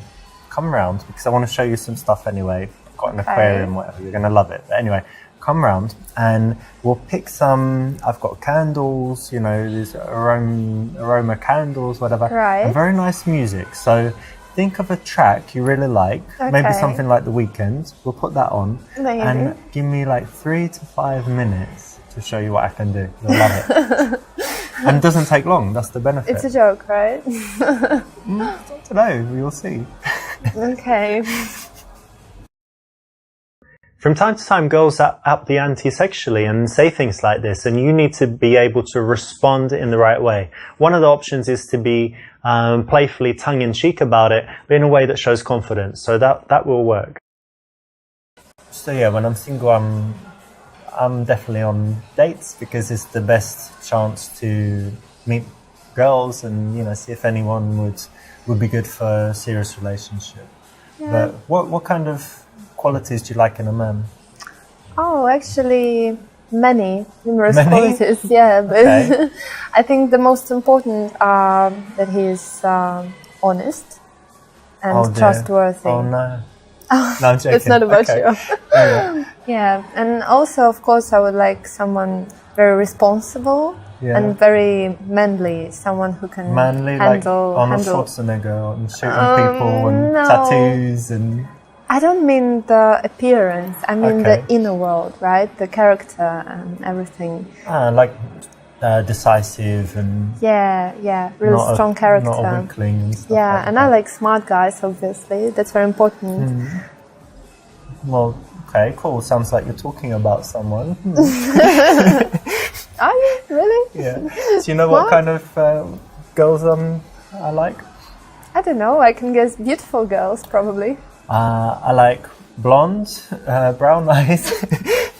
come round, because I want to show you some stuff anyway. I've got an aquarium, whatever, you're going to love it. But anyway, come round and we'll pick some, I've got candles, you know, these aroma candles, whatever.
Right.
And very nice music. So think of a track you really like, maybe
Okay.
something like The Weeknd. We'll put that on.
Amazing.
And give me like 3 to 5 minutes to show you what I can do. You'll love it. And it doesn't take long, that's the benefit.
It's a joke, right?
I don't know, we will see.
Okay.
From time to time, girls up the ante sexually and say things like this, and you need to be able to respond in the right way. One of the options is to be playfully tongue-in-cheek about it, but in a way that shows confidence. So that will work.
So yeah, when I'm single, I'm definitely on dates because it's the best chance to meet girls and, you know, see if anyone would be good for a serious relationship.
Yeah.
But what kind of qualities do you like in a man?
Oh, actually, numerous
Many?
qualities. Yeah, but
Okay.
I think the most important are that he is honest and
Oh, dear.
trustworthy.
Oh no. No, I'm joking.
It's not about
Okay.
you.
Yeah.
Yeah, and also, of course, I would like someone very responsible
Yeah.
and very manly, someone who can
Manly, like
handle.
Arnold Schwarzenegger and shooting people and
no.
tattoos and...
I don't mean the appearance. I mean
Okay.
the inner world, right? The character and everything.
like decisive and
really
not
strong character.
not a weakling and stuff
Yeah,
like
and
that.
I like smart guys, obviously. That's very important.
Well, okay, cool. Sounds like you're talking about someone.
Are you? Really?
Yeah. Do you know what kind of girls I like?
I don't know. I can guess beautiful girls, probably.
I like blonde, brown eyes.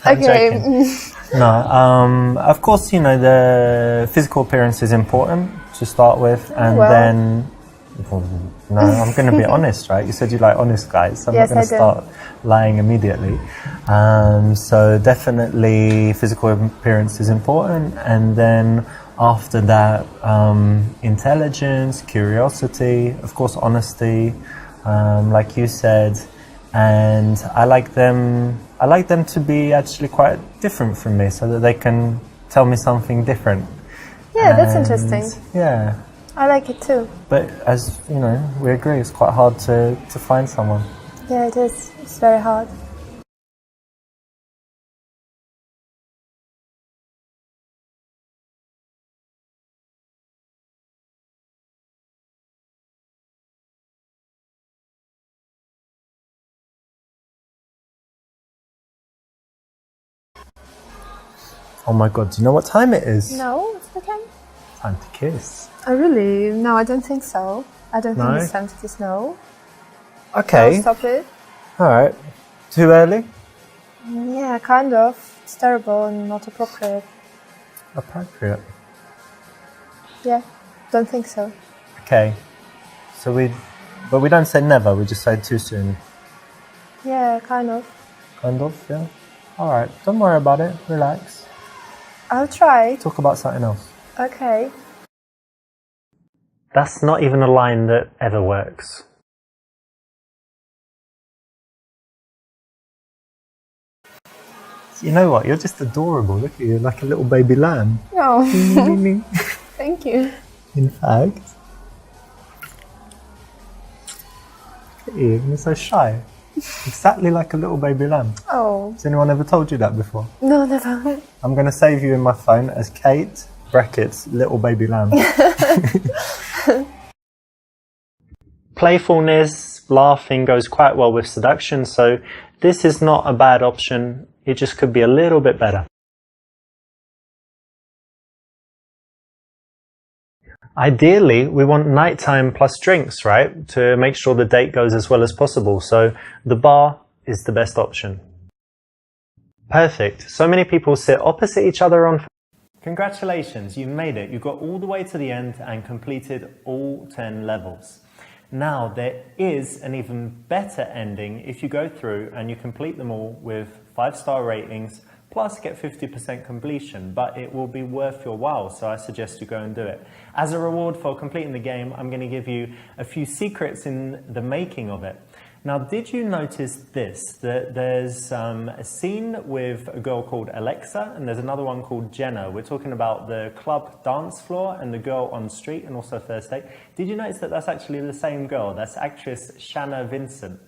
I'm joking. No, of course, you know, the physical appearance is important to start with, and then, no, I'm going to be honest, right? You said you like honest guys, so I'm
Yes,
not going to start lying immediately. So definitely physical appearance is important, and then after that, intelligence, curiosity, of course, honesty, like you said. And I like them to be actually quite different from me, so that they can tell me something different.
Yeah, that's interesting.
Yeah.
I like it too.
But as you know, we agree it's quite hard to find someone.
Yeah, it is. It's very hard.
Oh my god, do you know what time it is?
No, it's okay.
Time to kiss.
Oh, really? No, I don't think so. I don't
No?
think it's time to kiss. No.
Okay.
No, stop it.
Alright. Too early?
Yeah, kind of. It's terrible and not appropriate.
Appropriate.
Yeah, don't think so.
Okay. So but we don't say never, we just say too soon.
Yeah, kind of.
Kind of, yeah. Alright, don't worry about it, relax.
I'll try.
Talk about something else.
Okay.
That's not even a line that ever works.
You know what, you're just adorable, look at you, like a little baby lamb.
No. Thank you.
In fact, look at you, you're so shy. Exactly like a little baby lamb.
Oh.
Has anyone ever told you that before?
No, never.
I'm going to save you in my phone as Kate, brackets, little baby lamb.
Playfulness, laughing goes quite well with seduction, so this is not a bad option. It just could be a little bit better. Ideally, we want nighttime plus drinks, right? To make sure the date goes as well as possible. So the bar is the best option. Perfect. So many people sit opposite each other on... Congratulations, you made it. You got all the way to the end and completed all 10 levels. Now, there is an even better ending if you go through and you complete them all with 5-star ratings, plus get 50% completion, but it will be worth your while, so I suggest you go and do it. As a reward for completing the game, I'm going to give you a few secrets in the making of it. Now, did you notice this? That there's a scene with a girl called Alexa, and there's another one called Jenna. We're talking about the club dance floor and the girl on street, and also first date. Did you notice that that's actually the same girl? That's actress Shanna Vincent.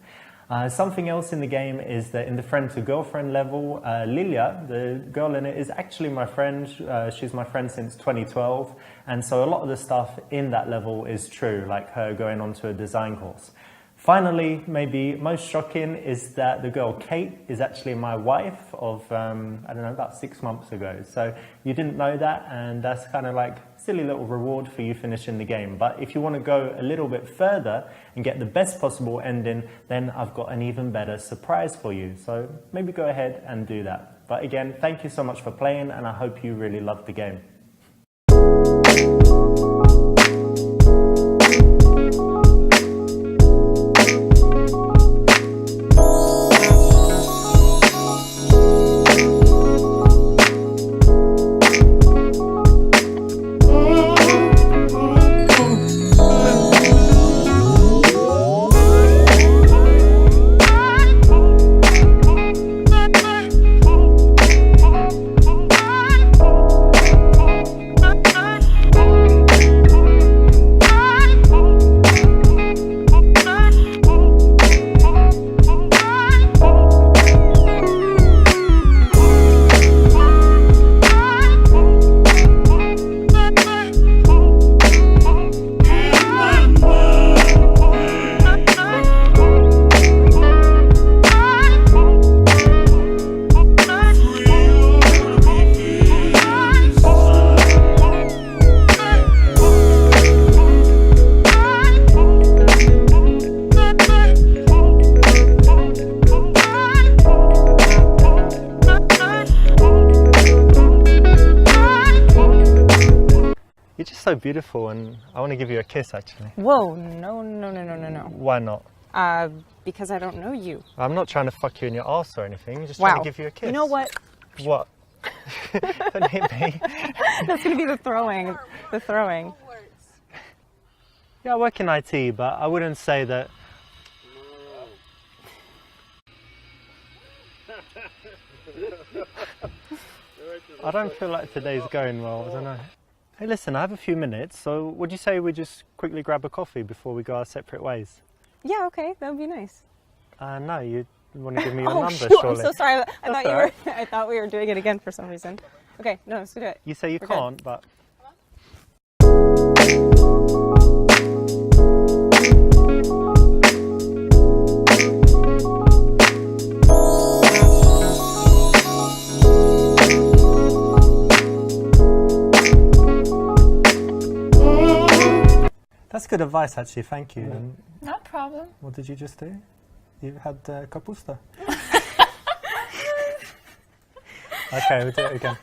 Something else in the game is that in the friend to girlfriend level, Lilia, the girl in it, is actually my friend. She's my friend since 2012, and so a lot of the stuff in that level is true, like her going on to a design course. Finally, maybe most shocking is that the girl Kate is actually my wife of, I don't know, about 6 months ago. So you didn't know that, and that's kind of like a silly little reward for you finishing the game. But if you want to go a little bit further and get the best possible ending, then I've got an even better surprise for you. So maybe go ahead and do that. But again, thank you so much for playing, and I hope you really loved the game. beautiful, and I want to give you a kiss, actually.
Whoa, no.
Why not?
Because I don't know you.
I'm not trying to fuck you in your arse or anything. I'm just trying to give you a kiss.
You know what?
What? Don't hit me.
That's going to be the throwing. The throwing.
Yeah, I work in IT, but I wouldn't say that. I don't feel like today's going well, I don't know. Hey, listen, I have a few minutes, so would you say we just quickly grab a coffee before we go our separate ways?
Yeah, okay, that would be nice.
No, you want to give me your number,
shoot,
surely.
I'm so sorry.
That's
I thought we were doing it again for some reason. Okay, no, let's do it.
You say you can't, but... That's good advice, actually. Thank you. And
No problem.
what did you just do? You had kapusta. Okay, we'll do it again.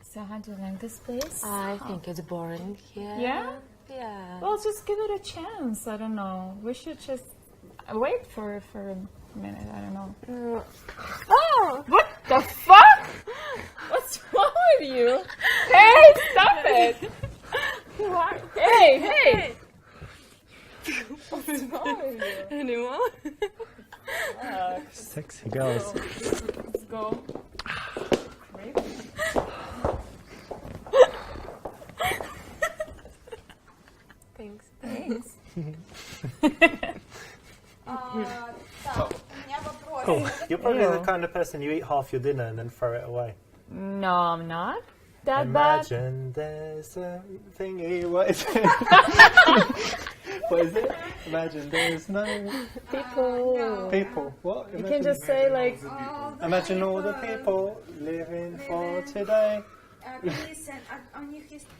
So how do you like this place?
I think it's boring here.
Yeah?
Yeah.
Well, just give it a chance. I don't know. We should just wait for a minute. I don't know. Oh! What the fuck? What's wrong with you? Hey, stop it! Hey! What's wrong with you?
Anyone?
Sexy girls.
Let's go.
Thanks.
Cool. You're probably the kind of person you eat half your dinner and then throw it away.
No, I'm not. That bad.
Imagine there's a thingy. What is it? What is it? Imagine there's no people. What?
You can just say like,
Imagine all the people living for today.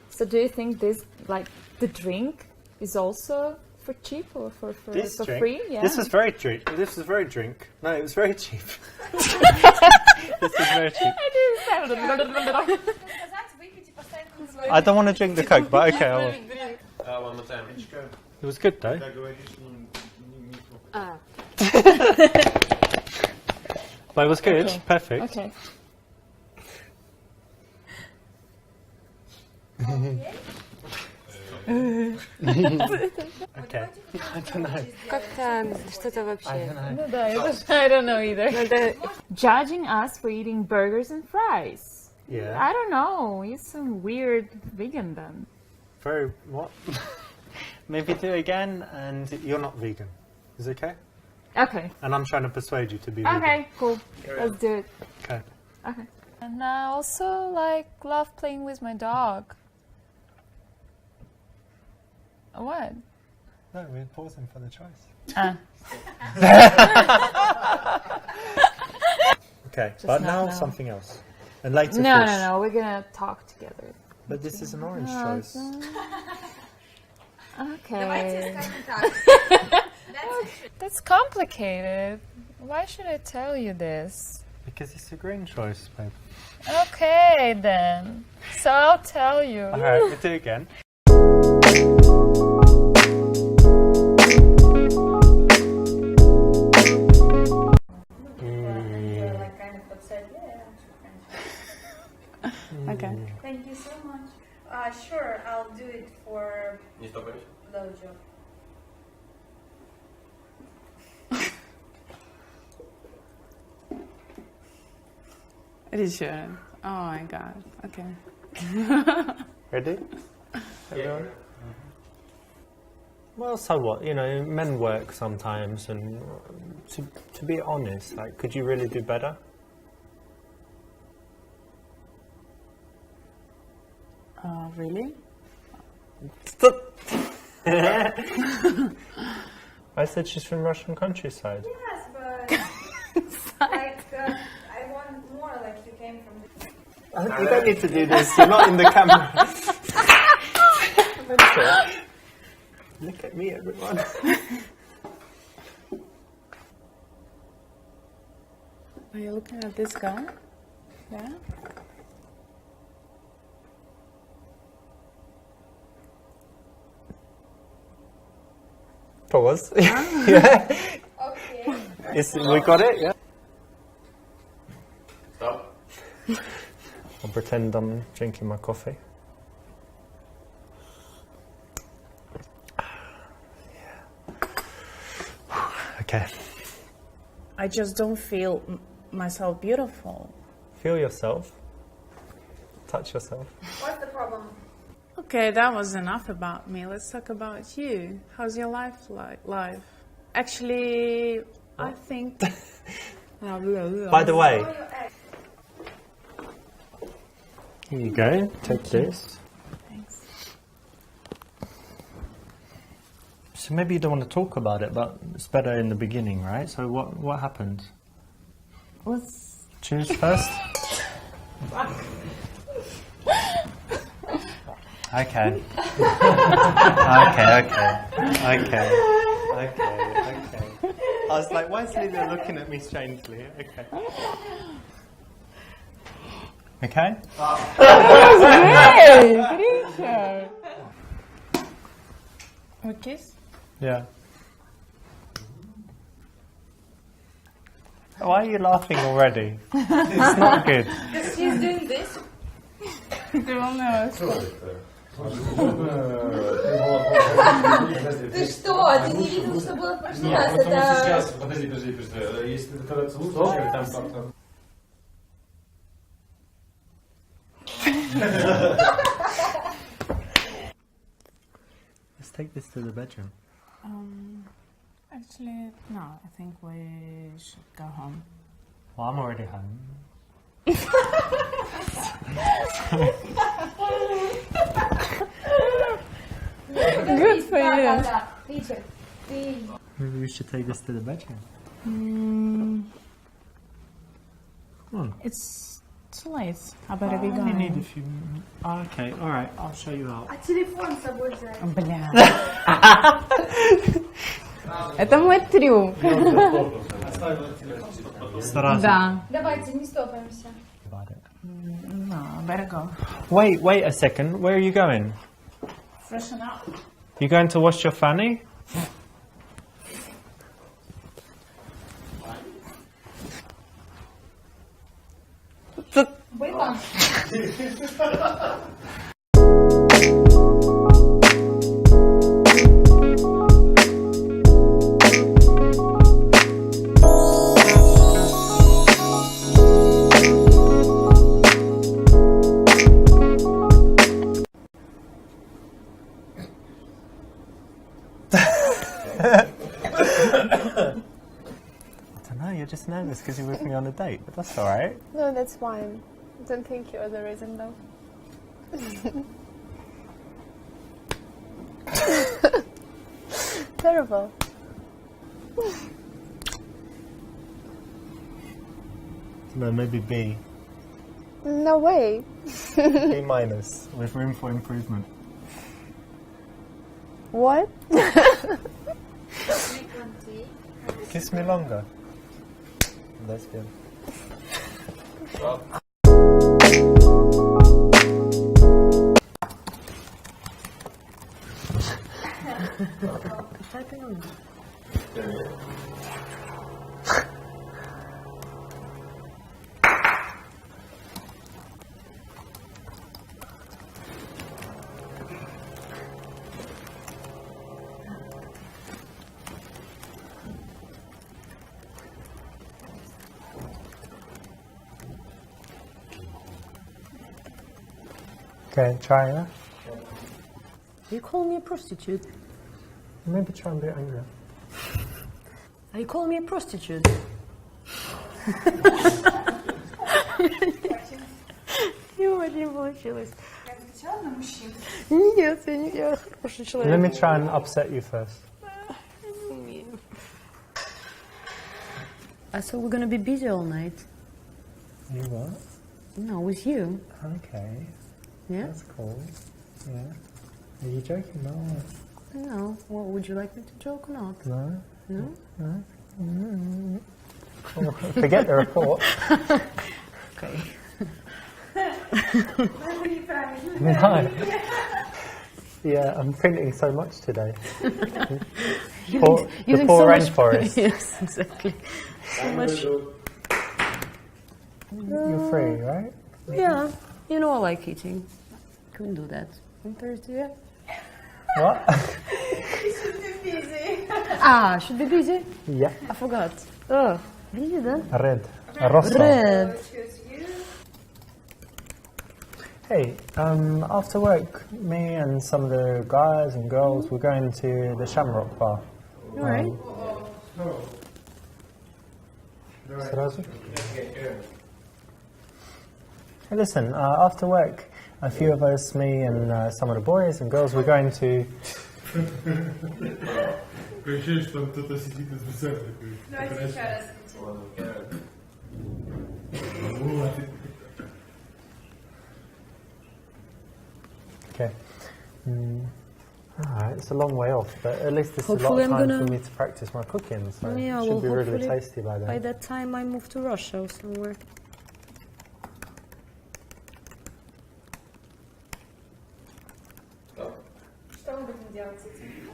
so do you think this, like, the drink is also for cheap or for
This drink?
free? Yeah.
This was very cheap. This was very drink. No, it was very cheap. This is very cheap. I don't want to drink the Coke, but okay, I will.
One more time.
It was good though. But it was good.
Okay.
Perfect.
Okay.
Okay. I don't know.
Как там? Что-то
I
вообще.
don't know.
I don't know either. Judging us for eating burgers and fries.
Yeah.
I don't know. He's some weird vegan then.
Very what? Maybe do it again, and you're not vegan. Is it okay?
Okay.
And I'm trying to persuade you to be vegan.
Okay, cool. Let's do it.
Okay.
Okay. And I also love playing with my dog. What?
No, we're pausing for the choice. Okay, but now something else. And later
No,
fish.
no, no. We're gonna talk together.
But this is an orange choice.
Okay. That's complicated. Why should I tell you this?
Because it's a green choice, babe.
Okay, then. So I'll tell you.
Alright, we'll do it again.
Okay.
Thank you so much. Sure, I'll do it for blowjob.
You shouldn't. Oh my god. Okay.
Ready? Everyone? Well, so what? You know, men work sometimes, and to be honest, like, could you really do better?
Really?
Stop! I said she's from Russian countryside.
Yes, but I want more. Like you came from.
You don't need to do this. You're not in the camera. Look at me, everyone.
Are you looking at this guy? Yeah?
Pause. Yeah.
Okay.
We got it, yeah? Stop. I'll pretend I'm drinking my coffee. Okay.
I just don't feel myself beautiful.
Feel yourself. Touch yourself.
What's the problem?
Okay, that was enough about me. Let's talk about you. How's your life life? Actually, I think...
By the way, here you go. Take this.
Thanks.
So maybe you don't want to talk about it, but it's better in the beginning, right? So what happened?
Let's...
Choose first. Okay. Okay. I was like, why is Lydia looking at me strangely? Okay. Okay?
Hey, we kiss?
Yeah. Why are you laughing already? It's not good.
Because she's doing this. Ты что? Ты не видел, что было в прошлый раз? Это...
Подожди. Если ты когда целуешь, там как-то...
Let's take this to the bedroom.
Actually, no. I think we should go home.
Well, I'm already home.
Good for you.
Ричард, ты...
Maybe we should take this to the bedroom.
It's too late. I better be
I only need a
going.
few... Oh, okay, alright, I'll show you out.
А телефон с собой взять?
Бля. Это мой трюк.
Стараться.
Да.
Давайте, не стопаемся.
About it.
No, I better go.
Wait a second. Where are you going?
Freshen up.
You going to wash your fanny?
Было?
I don't know, you're just nervous because you're with me on a date, but that's alright.
No, that's fine. Don't think you're the reason though. Terrible.
No, maybe B.
No way.
B minus, with room for improvement.
What?
Kiss me longer. Lesbian. Okay, try it.
You call me a prostitute?
Maybe try and be angry.
Are you calling me a prostitute? Не очень получилось. Нет, я хороший человек.
Let me try and upset you first.
So we're gonna be busy all night.
You what?
No, with you.
Okay,
Yeah?
that's cool. Yeah. Are you joking? No.
No. Well, would you like me to joke or not?
No?
No?
Forget the report.
Okay.
No. Yeah, I'm printing so much today.
Using
the poor
so much
rainforest.
Yes, exactly. So much.
You're free, right?
Yeah, you know I like eating. Couldn't do that on Thursday. Yeah.
What?
Should be busy.
Yeah.
I forgot. Oh, what did you do?
Red. Rosso.
Red.
Hey, after work, me and some of the guys and girls, we're going to the Shamrock Bar.
All right.
Сразу? Hey, listen, after work, a few of us, me and some of the boys and girls, we're going to... Okay. Alright, it's a long way off, but at least it's
Hopefully
a lot
I'm
of time
gonna-
for me to practice my cooking, so
Yeah,
it
well,
should be really
hopefully
tasty by then.
By that time, I move to Russia or somewhere.
Что мы будем делать с этим?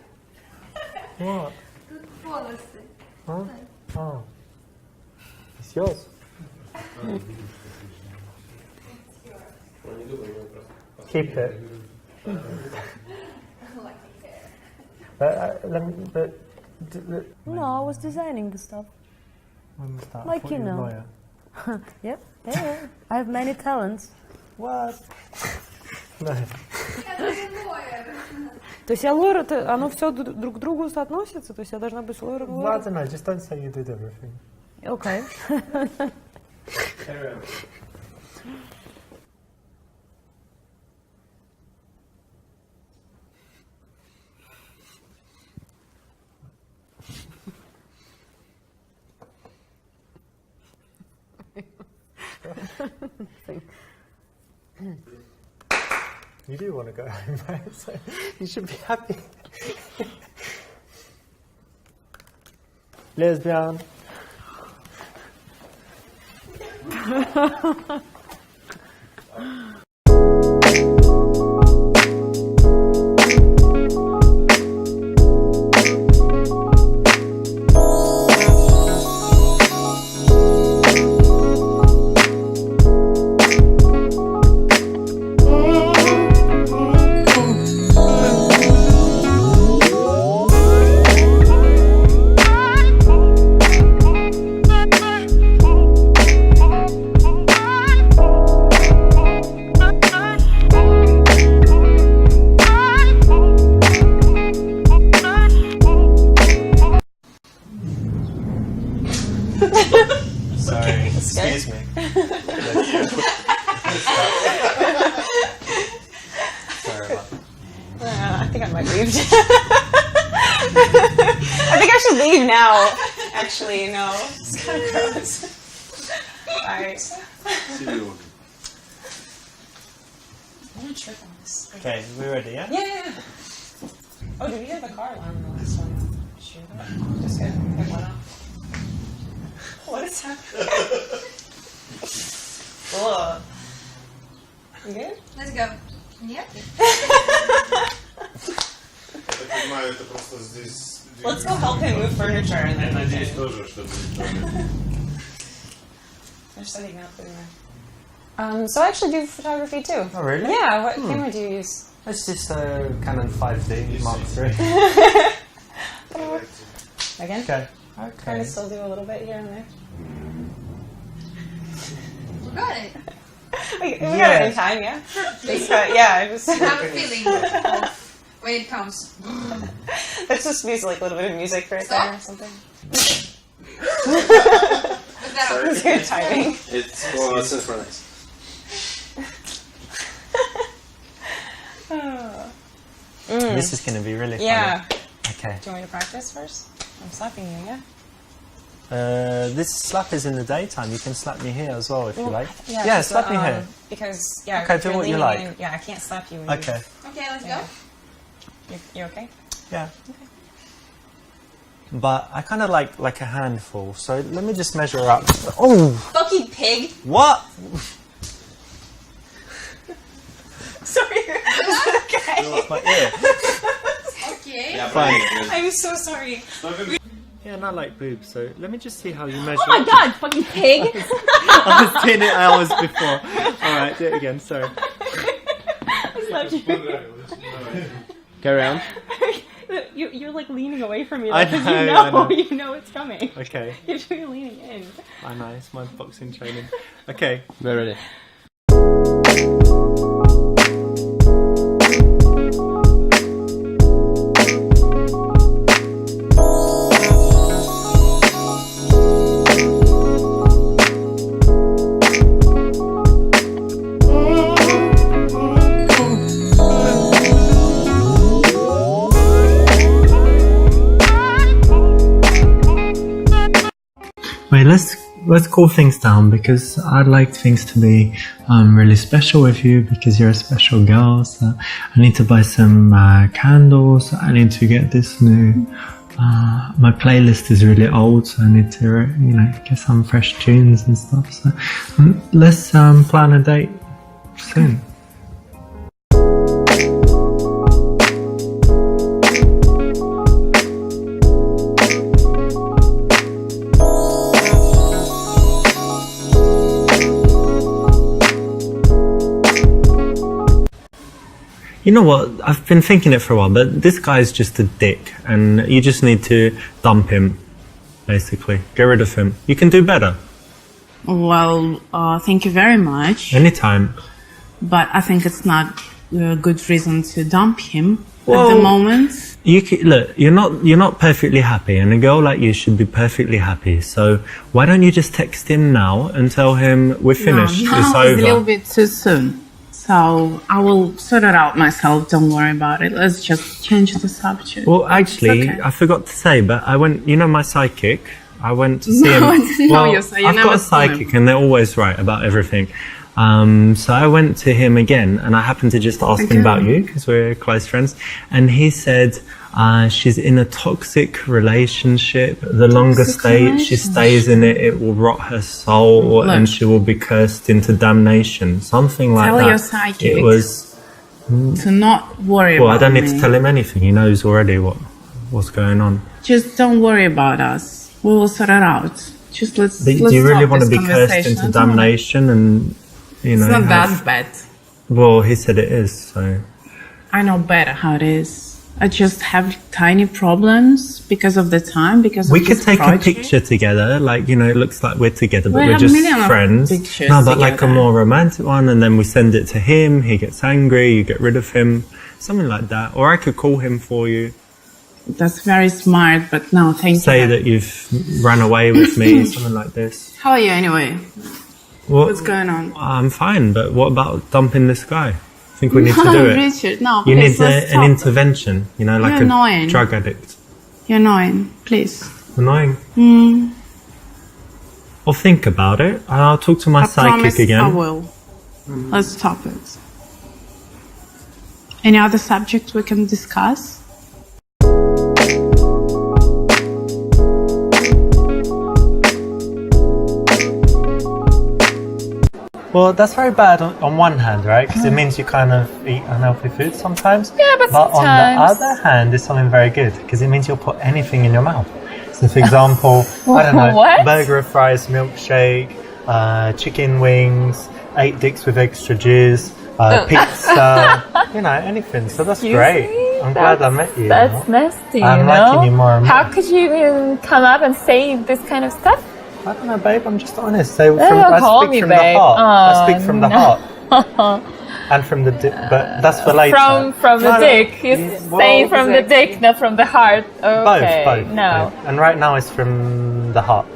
What?
Тут волосы.
Huh? Oh. It's yours. Keep it.
No, I was designing the stuff.
When was that? I
Like
thought
you
were a
know.
lawyer.
Yep. Yeah. I have many talents.
What? No.
То есть я лойер, оно все друг к другу соотносится? То есть я должна быть лойером?
Well, I don't know, just don't say you did everything.
Окей.
You do want to go home, right? So you should be happy. Lesbian. Sorry, excuse me. Sorry about that.
I think I might leave. I think I should leave now. Actually, no. It's kind of gross. Alright. I'm gonna trip on this.
Okay, we're ready, yeah?
Yeah. Oh, did we have the car alarm in the last one? Sure. Just get one off. What is happening? Ugh. You good?
Let's go. Нет?
Let's go help him move furniture and then
Надеюсь тоже, что будет.
They're setting up anyway. So I actually do photography too.
Oh, really?
Yeah, what camera do you use?
It's just a Canon 5D Mark III.
Again?
Okay.
Kind
Okay.
of still do a little bit here and there.
We got it.
We got it in time, yeah? Yeah, I just...
I have a feeling of when it comes.
Let's just use like a little bit of music right there or something.
Was that
It's good timing.
It's for synchronize.
This is going to be really funny.
Yeah.
Okay.
Do you want me to practice first? I'm slapping you, yeah?
This slap is in the daytime. You can slap me here as well if you like.
Yeah,
Yeah,
just,
slap me here.
Because, yeah,
Okay,
if
do
you're
what you
leaning
like.
in- yeah, I can't slap you. When
Okay.
Okay, let's
Yeah.
go.
You okay?
Yeah.
but I kind of like a handful. So let me just measure up. Oh,
Fucking pig.
what?
Sorry. Okay.
My ear.
Okay.
Fine.
I'm so sorry.
Yeah, and I like boobs. So let me just see how you measure.
Oh my god, fucking pig.
I was doing it hours before. All right, do it again. Sorry. Go around.
You're like leaning away from me
I
because
know.
you know it's coming.
Okay.
You're leaning in.
I know, it's my boxing training. Okay,
We're ready.
Wait, let's cool things down because I'd like things to be really special with you because you're a special girl. So I need to buy some candles. I need to get this new. My playlist is really old, so I need to get some fresh tunes and stuff. So let's plan a date soon. You know what? I've been thinking it for a while, but this guy's just a dick, and you just need to dump him, basically. Get rid of him. You can do better.
Well, thank you very much.
Anytime.
But I think it's not a good reason to dump him at
Well,
the moment.
Look, you're not perfectly happy, and a girl like you should be perfectly happy. So why don't you just text him now and tell him we're finished,
No,
it's
it's
over.
a little bit too soon. So I will sort it out myself. Don't worry about it. Let's just change the subject.
Well, actually,
It's okay.
I forgot to say, but I went. You know my psychic. I went to see him.
I didn't know you, so you
I've
never
got a
saw him.
psychic, and they're always right about everything. So I went to him again, and I happened to just ask him about you because we're close friends, and he said she's in a toxic relationship. The longer she stays in it, it will rot her soul, and she will be cursed into damnation. Something like that.
Tell your psychic
It was.
to not worry
Well,
about
I don't need
me.
to tell him anything. He knows already what's going on.
Just don't worry about us. We will sort it out. Just let's.
Do
let's
you really
stop
want to
this
be cursed
conversation.
into
I don't wanna-
damnation and
It's not that bad.
Well, he said it is, so
I know better how it is. I just have tiny problems because of the time. Because
we
of
could
this
take
project.
a picture together. Like, it looks like we're together, but
We
we're
have
just
million of
friends.
pictures
No, but like a
together.
more romantic one, and then we send it to him. He gets angry. You get rid of him, something like that. Or I could call him for you.
That's very smart, but no, thank
Say
you.
that you've run away with me, something like this.
How are you anyway? What's going on?
I'm fine, but what about dumping this guy? I think we need to do it.
Richard, no,
You
please,
need
let's
an
stop.
intervention, like
You're
a
annoying.
drug addict.
You're annoying, please.
Annoying. I'll think about it. I'll talk to my
I
psychic
promise
again.
I will. Let's stop it. Any other subject we can discuss?
Well, that's very bad on one hand, right? Because it means you kind of eat unhealthy food sometimes.
Yeah, but
on the
sometimes.
other hand, it's something very good because it means you'll put anything in your mouth. So, for example, I don't know,
What?
burger, fries, milkshake, chicken wings, 8 dicks with extra jizz, pizza, anything. So that's great. I'm glad I met you.
That's nasty,
I'm liking you more and more.
How could you even come up and say this kind of stuff?
I don't know, babe. I'm just honest. I
call
speak
me
from
babe.
the heart. I
Oh,
speak from the
no.
heart. And from the dick, but that's for later.
From the
No, no.
dick. You're saying from the dick, not from the heart. Okay.
Both.
No.
Both. And right now it's from the heart.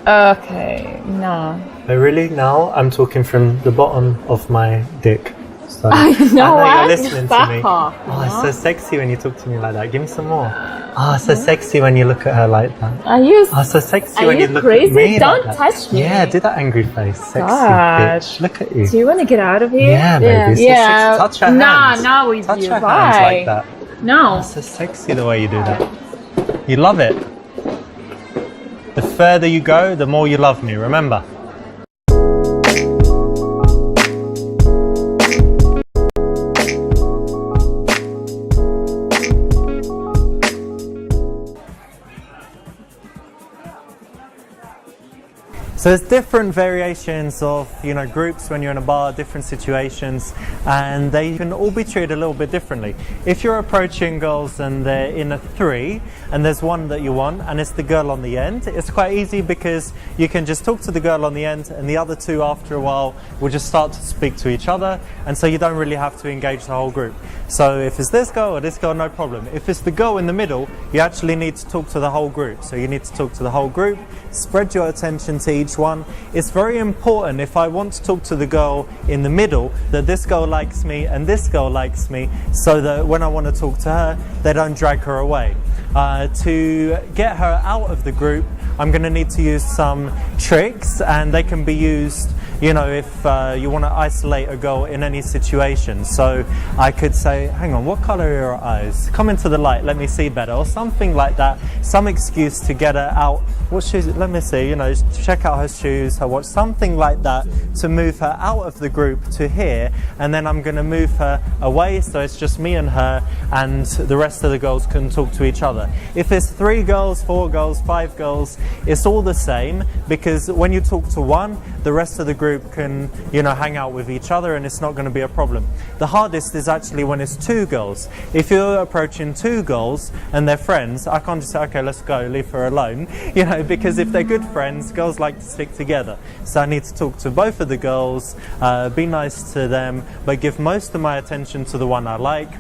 Okay. No.
But really, now I'm talking from the bottom of my dick. So
I know
I
what?
you're listening to me.
Stop.
Oh, it's so sexy when you talk to me like that. Give me some more. Oh, it's so sexy when you look at her like that.
Are you?
Oh, so sexy
Are
when you
you
look
crazy?
at me
Don't
like that.
touch me.
Yeah, do that angry face. Sexy
God.
bitch. Look at you.
Do you want to get out of here?
Yeah, baby. So
Yeah.
sexy. Touch her
Nah,
hands.
not with
Touch
you.
her
Bye.
hands like that.
No.
It's so sexy the way you do that. You love it. The further you go, the more you love me, remember. So there's different variations of, groups when you're in a bar, different situations, and they can all be treated a little bit differently. If you're approaching girls and they're in a 3, and there's one that you want, and it's the girl on the end, it's quite easy because you can just talk to the girl on the end, and the other 2 after a while will just start to speak to each other, and so you don't really have to engage the whole group. So if it's this girl or this girl, no problem. If it's the girl in the middle, you actually need to talk to the whole group. So you need to talk to the whole group, spread your attention to each one. It's very important, if I want to talk to the girl in the middle, that this girl likes me and this girl likes me, so that when I want to talk to her, they don't drag her away. To get her out of the group, I'm going to need to use some tricks, and they can be used, if you want to isolate a girl in any situation. So I could say, hang on, what color are your eyes? Come into the light, let me see better, or something like that. Some excuse to get her out. What shoes? Let me see, check out her shoes, her watch, something like that, to move her out of the group to here, and then I'm going to move her away so it's just me and her, and the rest of the girls can talk to each other. If it's 3 girls, 4 girls, 5 girls, it's all the same, because when you talk to one, the rest of the group can, hang out with each other, and it's not going to be a problem. The hardest is actually when it's 2 girls. If you're approaching 2 girls and they're friends, I can't just say, okay, let's go, leave her alone, because if they're good friends, girls like to stick together. So I need to talk to both of the girls, be nice to them, but give most of my attention to the one I like.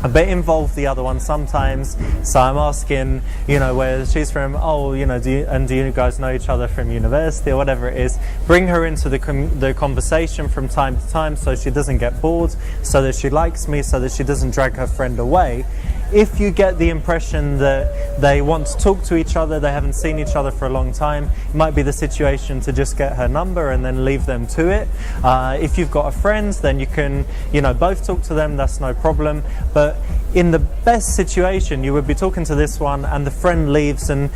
A bit involve the other one sometimes, so I'm asking, where she's from. Oh, do you guys know each other from university or whatever it is? Bring her into the conversation from time to time, so she doesn't get bored, so that she likes me, so that she doesn't drag her friend away. If you get the impression that they want to talk to each other, they haven't seen each other for a long time, it might be the situation to just get her number and then leave them to it. If you've got a friend, then you can, both talk to them, that's no problem. But in the best situation, you would be talking to this one and the friend leaves and,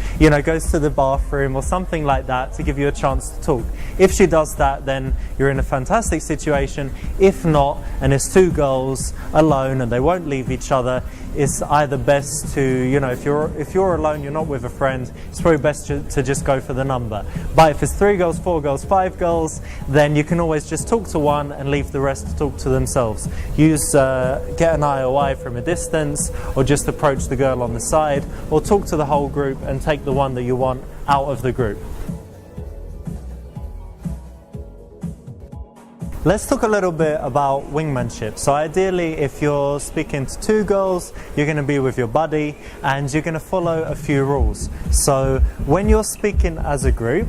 goes to the bathroom or something like that to give you a chance to talk. If she does that, then you're in a fantastic situation. If not, and it's 2 girls alone and they won't leave each other, it's either best to, if you're alone, you're not with a friend, it's probably best to just go for the number. But if it's 3 girls, 4 girls, 5 girls, then you can always just talk to one and leave the rest to talk to themselves. Use get an IOI from a distance, or just approach the girl on the side, or talk to the whole group and take the one that you want out of the group. Let's talk a little bit about wingmanship. So ideally, if you're speaking to 2 girls, you're going to be with your buddy and you're going to follow a few rules. So when you're speaking as a group,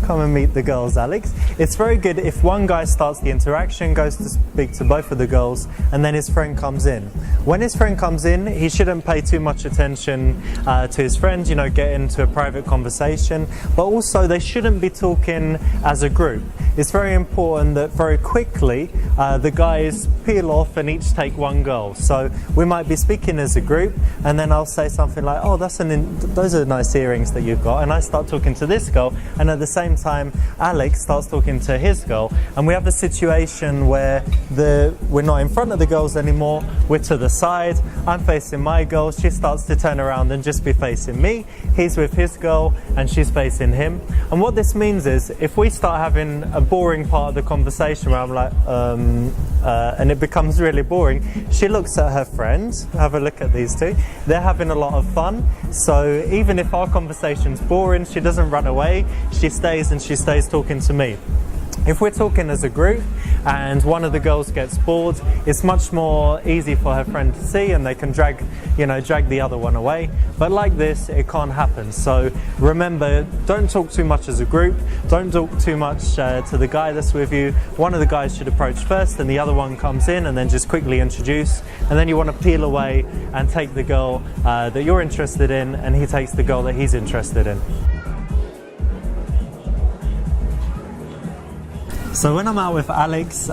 come and meet the girls, Alex. It's very good if one guy starts the interaction, goes to speak to both of the girls, and then his friend comes in. When his friend comes in, he shouldn't pay too much attention to his friend, get into a private conversation, but also they shouldn't be talking as a group. It's very important that very quickly the guys peel off and each take one girl. So we might be speaking as a group, and then I'll say something like, oh, those are nice earrings that you've got, and I start talking to this girl, and at the same time Alex starts talking to his girl, and we have a situation where we're not in front of the girls anymore, we're to the side, I'm facing my girl, she starts to turn around and just be facing me, he's with his girl and she's facing him. And what this means is, if we start having a boring part of the conversation where I'm like, and it becomes really boring, she looks at her friend, have a look at these 2, they're having a lot of fun, so even if our conversation's boring, she doesn't run away, she stays and she stays talking to me. If we're talking as a group and one of the girls gets bored, it's much more easy for her friend to see, and they can drag the other one away. But like this, it can't happen. So remember, don't talk too much as a group. Don't talk too much to the guy that's with you. One of the guys should approach first, and the other one comes in, and then just quickly introduce. And then you want to peel away and take the girl that you're interested in, and he takes the girl that he's interested in. So when I'm out with Alex,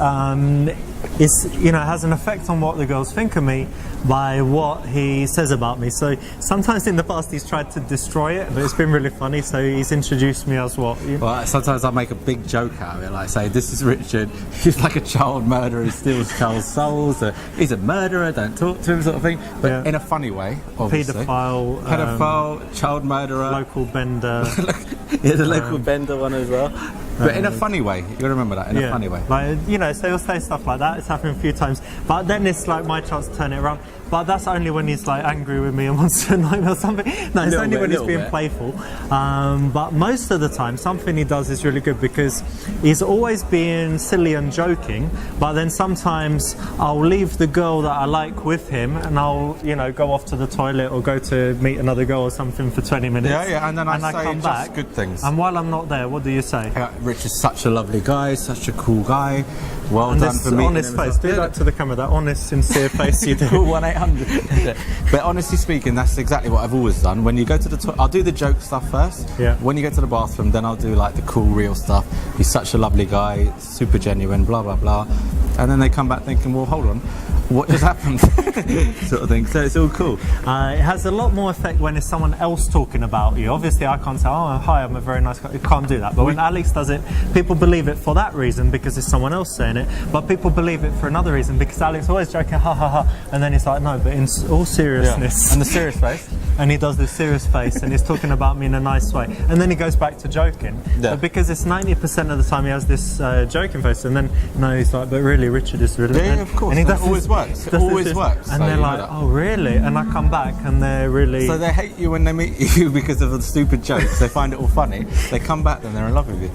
it's, you know, it has an effect on what the girls think of me by what he says about me. So sometimes in the past he's tried to destroy it, but it's been really funny. So he's introduced me as what?
Well, sometimes I make a big joke out of it, like say, this is Richard, he's like a child murderer, he steals child's souls, he's a murderer, don't talk to him, sort of thing, but in a funny way, obviously. Paedophile, child murderer.
Local bender.
Yeah, the local bender one as well. But in a funny way, you gotta remember that, in a funny way.
Like, you know, so he'll say stuff like that, it's happened a few times, but then it's like my chance to turn it around. But that's only when he's like angry with me and wants to annoy me or something. No, it's only when he's being playful. But most of the time, something he does is really good because he's always being silly and joking. But then sometimes I'll leave the girl that I like with him, and I'll, you know, go off to the toilet or go to meet another girl or something for 20 minutes.
Yeah, and then I say
come
just
back,
good things.
And while I'm not there, what do you say?
Rich is such a lovely guy, such a cool guy. Well done for meeting
honest
him.
face. Do that to the camera. That honest, sincere face you do.
1-800. But honestly speaking, that's exactly what I've always done. When you go to the toilet, I'll do the joke stuff first.
Yeah.
When you go to the bathroom, then I'll do like the cool, real stuff. He's such a lovely guy, super genuine, blah blah blah. And then they come back thinking, well, hold on, what just happened? Sort of thing. So it's all cool.
It has a lot more effect when it's someone else talking about you. Obviously, I can't say, oh, hi, I'm a very nice guy. You can't do that. But when Alex does it, people believe it for that reason because it's someone else saying it. But people believe it for another reason because Alex always joking, ha ha ha. And then he's like, no, but in all seriousness.
Yeah. And the serious face.
And he does this serious face and he's talking about me in a nice way. And then he goes back to joking.
Yeah.
But because it's 90% of the time he has this joking face. And then, no, he's like, but really, Richard is really...
Yeah, of course.
And he does
always works. It always works.
And they're like, oh, really? And I come back and they're really...
So they hate you when they meet you because of the stupid jokes. They find it all funny. They come back, then they're in love with you.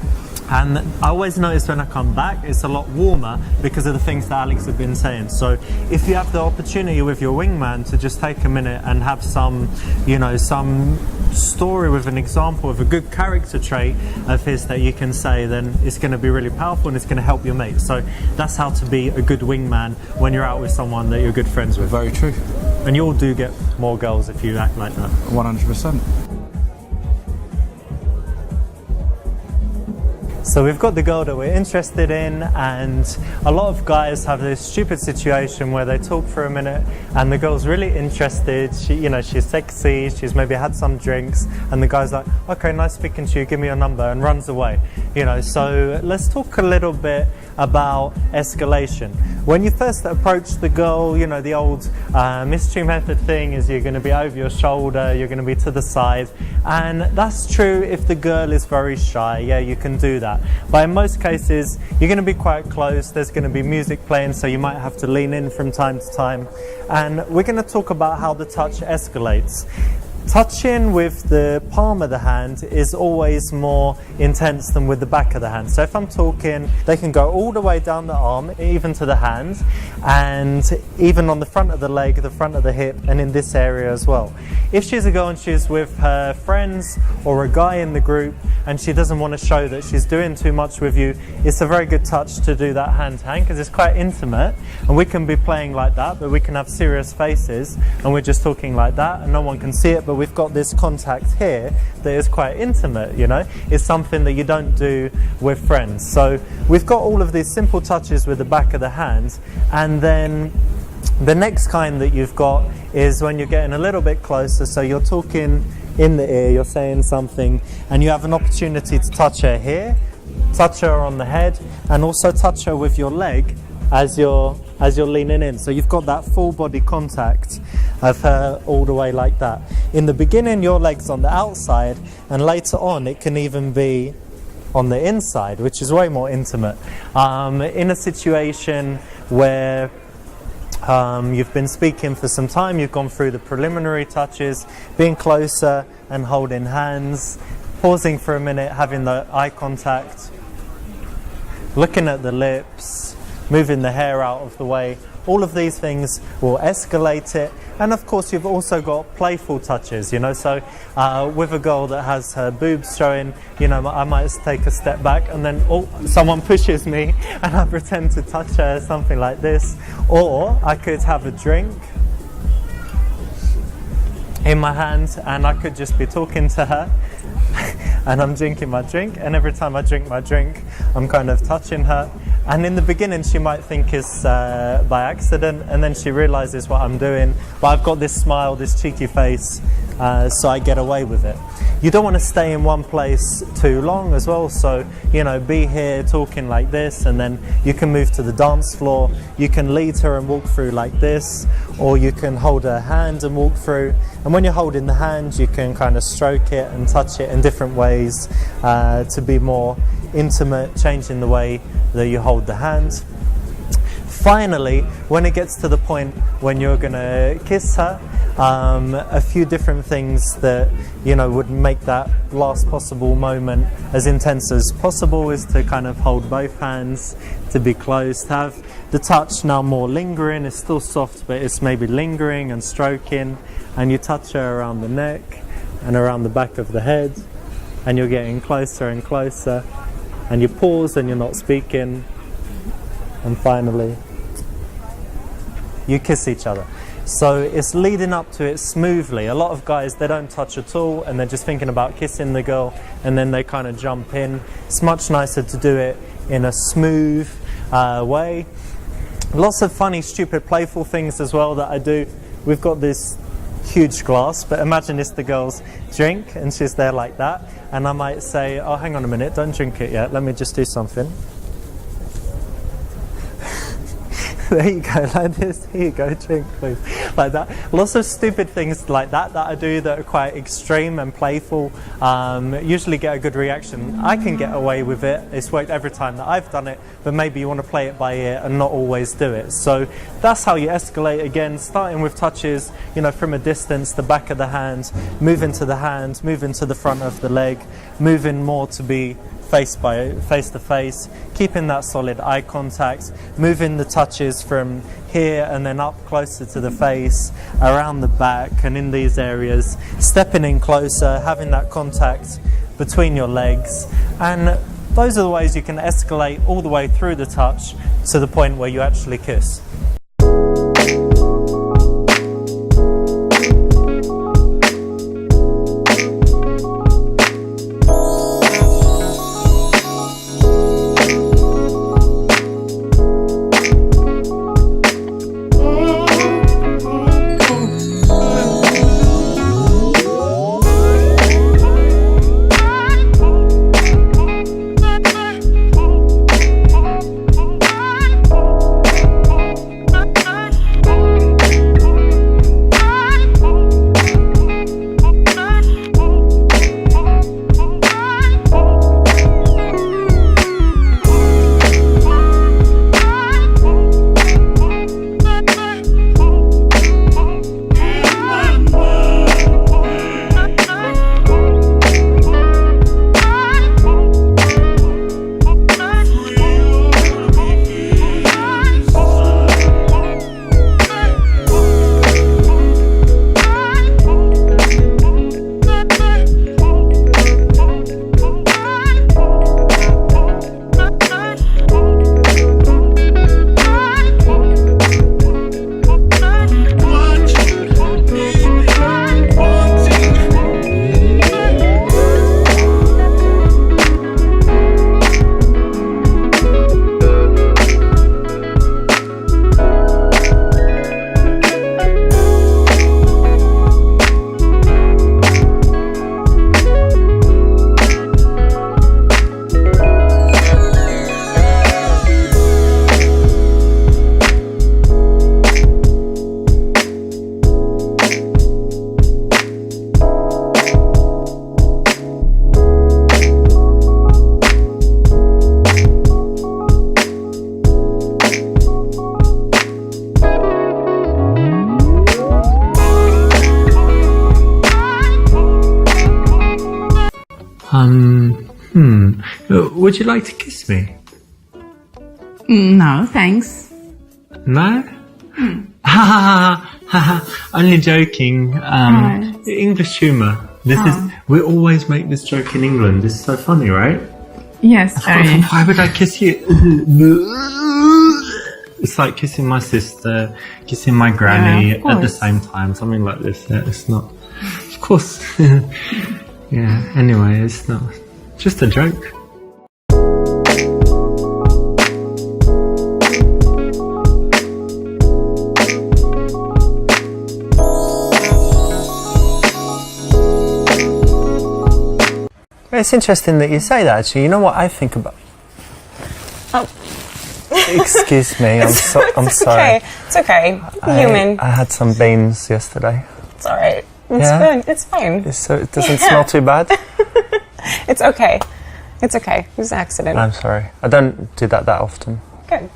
And I always notice when I come back, it's a lot warmer because of the things that Alex have been saying. So if you have the opportunity with your wingman to just take a minute and have some, you know, some story with an example of a good character trait of his that you can say, then it's going to be really powerful and it's going to help your mate. So that's how to be a good wingman when you're out with someone that you're good friends with.
Very true.
And you all do get more girls if you act like that.
100%.
So we've got the girl that we're interested in, and a lot of guys have this stupid situation where they talk for a minute and the girl's really interested. She, you know, she's sexy, she's maybe had some drinks, and the guy's like, okay, nice speaking to you, give me your number, and runs away. You know, so let's talk a little bit about escalation. When you first approach the girl, you know, the old mystery method thing is you're going to be over your shoulder, you're going to be to the side, and that's true if the girl is very shy. Yeah, you can do that. But in most cases, you're going to be quite close, there's going to be music playing, so you might have to lean in from time to time. And we're going to talk about how the touch escalates. Touching with the palm of the hand is always more intense than with the back of the hand. So if I'm talking, they can go all the way down the arm, even to the hand, and even on the front of the leg, the front of the hip, and in this area as well. If she's a girl and she's with her friends or a guy in the group and she doesn't want to show that she's doing too much with you, it's a very good touch to do that hand-to-hand because it's quite intimate, and we can be playing like that, but we can have serious faces and we're just talking like that and no one can see it, but we've got this contact here that is quite intimate, you know. It's something that you don't do with friends. So we've got all of these simple touches with the back of the hand, and then the next kind that you've got is when you're getting a little bit closer, so you're talking in the ear, you're saying something, and you have an opportunity to touch her here, touch her on the head, and also touch her with your leg as you're leaning in. So you've got that full body contact of her all the way like that. In the beginning, your leg's on the outside, and later on it can even be on the inside, which is way more intimate. In a situation where you've been speaking for some time, you've gone through the preliminary touches, being closer and holding hands, pausing for a minute, having the eye contact, looking at the lips, moving the hair out of the way. All of these things will escalate it. And of course you've also got playful touches, you know, so with a girl that has her boobs showing, you know, I might take a step back and then someone pushes me and I pretend to touch her, something like this. Or I could have a drink
in my hand, and I could just be talking to her and I'm drinking my drink, and every time I drink my drink I'm kind of touching her, and in the beginning she might think it's by accident, and then she realizes what I'm doing, but I've got this smile, this cheeky face, so I get away with it. You don't want to stay in one place too long as well, so you know, be here talking like this, and then you can move to the dance floor. You can lead her and walk through like this, or you can hold her hand and walk through, and when you're holding the hand you can kind of stroke it and touch it in different ways to be more intimate, changing the way that you hold the hand. Finally, when it gets to the point when you're going to kiss her, a few different things that, you know, would make that last possible moment as intense as possible is to kind of hold both hands, to be close, to have the touch now more lingering. It's still soft, but it's maybe lingering and stroking, and you touch her around the neck and around the back of the head, and you're getting closer and closer, and you pause and you're not speaking, and finally you kiss each other. So it's leading up to it smoothly. A lot of guys, they don't touch at all and they're just thinking about kissing the girl, and then they kind of jump in. It's much nicer to do it in a smooth way. Lots of funny, stupid, playful things as well that I do. We've got this huge glass, but imagine it's the girl's drink and she's there like that, and I might say, oh, hang on a minute, don't drink it yet, let me just do something. There you go, like this, here you go, drink please, like that. Lots of stupid things like that I do that are quite extreme and playful, usually get a good reaction. I can get away with it, it's worked every time that I've done it, but maybe you want to play it by ear and not always do it. So that's how you escalate, again, starting with touches, you know, from a distance, the back of the hand, moving to the hand, moving to the front of the leg, moving more to be face to face, keeping that solid eye contact, moving the touches from here and then up closer to the face, around the back and in these areas, stepping in closer, having that contact between your legs, and those are the ways you can escalate all the way through the touch to the point where you actually kiss. Would you like to kiss me?
No, thanks.
No? Only joking. English humour. We always make this joke in England. This is so funny, right?
Yes, very.
Why would I kiss you? It's like kissing my sister, kissing my granny at the same time, something like this. It's not. Of course. Yeah, anyway, it's not just a joke.
It's interesting that you say that, actually. You know what I think about?
Oh.
Excuse me, I'm sorry.
Okay, it's okay. Human.
I had some beans yesterday.
It's alright. It's
Yeah?
fine. It's fine.
So it doesn't smell too bad?
It's okay. It's okay. It was an accident.
I'm sorry. I don't do that often.
Good.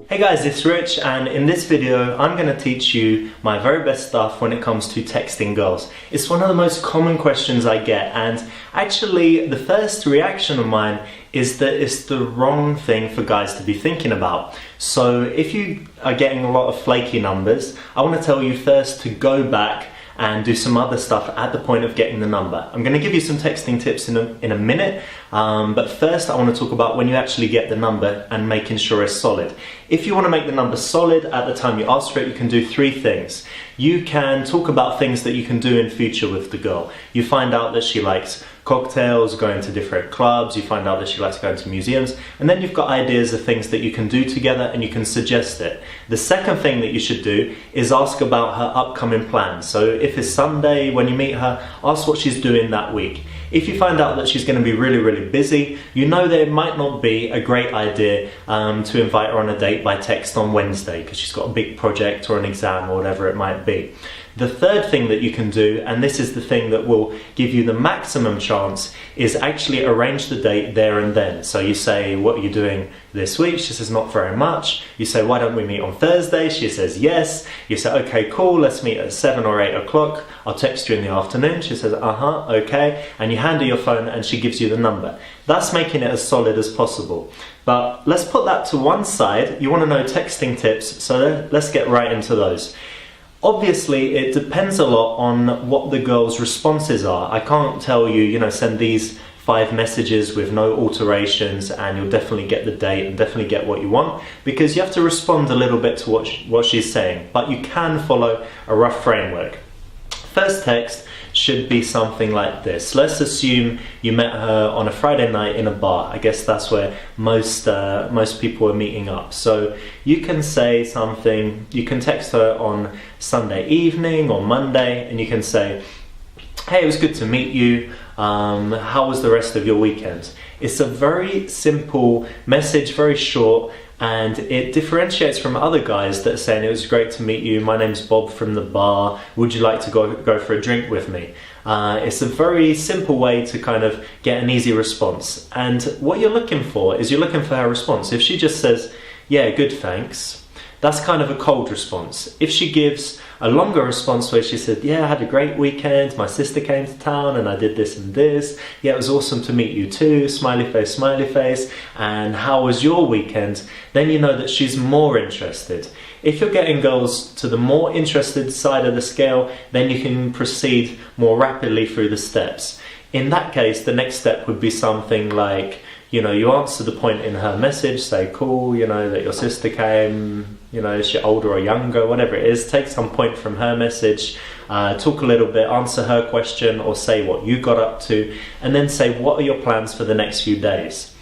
Hey guys, it's Rich, and in this video I'm going to teach you my very best stuff when it comes to texting girls. It's one of the most common questions I get, and actually the first reaction of mine is that it's the wrong thing for guys to be thinking about. So if you are getting a lot of flaky numbers, I want to tell you first to go back and do some other stuff at the point of getting the number. I'm going to give you some texting tips in a minute, but first I want to talk about when you actually get the number and making sure it's solid. If you want to make the number solid at the time you ask for it, you can do three things. You can talk about things that you can do in future with the girl. You find out that she likes cocktails, going to different clubs, you find out that she likes going to museums, and then you've got ideas of things that you can do together and you can suggest it. The second thing that you should do is ask about her upcoming plans. So if it's Sunday when you meet her, ask what she's doing that week. If you find out that she's going to be really busy, you know that it might not be a great idea to invite her on a date by text on Wednesday because she's got a big project or an exam or whatever it might be. The third thing that you can do, and this is the thing that will give you the maximum chance, is actually arrange the date there and then. So you say, what are you doing this week? She says, not very much. You say, why don't we meet on Thursday? She says, yes. You say, okay, cool, let's meet at 7 or 8 o'clock. I'll text you in the afternoon. She says, okay. And you hand her your phone and she gives you the number. That's making it as solid as possible. But let's put that to one side. You want to know texting tips, so let's get right into those. Obviously, it depends a lot on what the girl's responses are. I can't tell you, send these 5 messages with no alterations and you'll definitely get the date and definitely get what you want, because you have to respond a little bit to what she's saying. But you can follow a rough framework. First text should be something like this. Let's assume you met her on a Friday night in a bar. I guess that's where most people are meeting up. So you can say something, you can text her on Sunday evening or Monday, and you can say, hey, it was good to meet you. How was the rest of your weekend? It's a very simple message, very short, and it differentiates from other guys that are saying, it was great to meet you, my name's Bob from the bar, would you like to go for a drink with me? It's a very simple way to kind of get an easy response. And what you're looking for is you're looking for her response. If she just says, yeah, good, thanks, that's kind of a cold response. If she gives a longer response where she said, yeah, I had a great weekend, my sister came to town and I did this and this, yeah, it was awesome to meet you too, smiley face, and how was your weekend? Then you know that she's more interested. If you're getting girls to the more interested side of the scale, then you can proceed more rapidly through the steps. In that case, the next step would be something like, you answer the point in her message, say, cool, that your sister came, is she older or younger, whatever it is, take some point from her message, talk a little bit, answer her question, or say what you got up to, and then say, what are your plans for the next few days?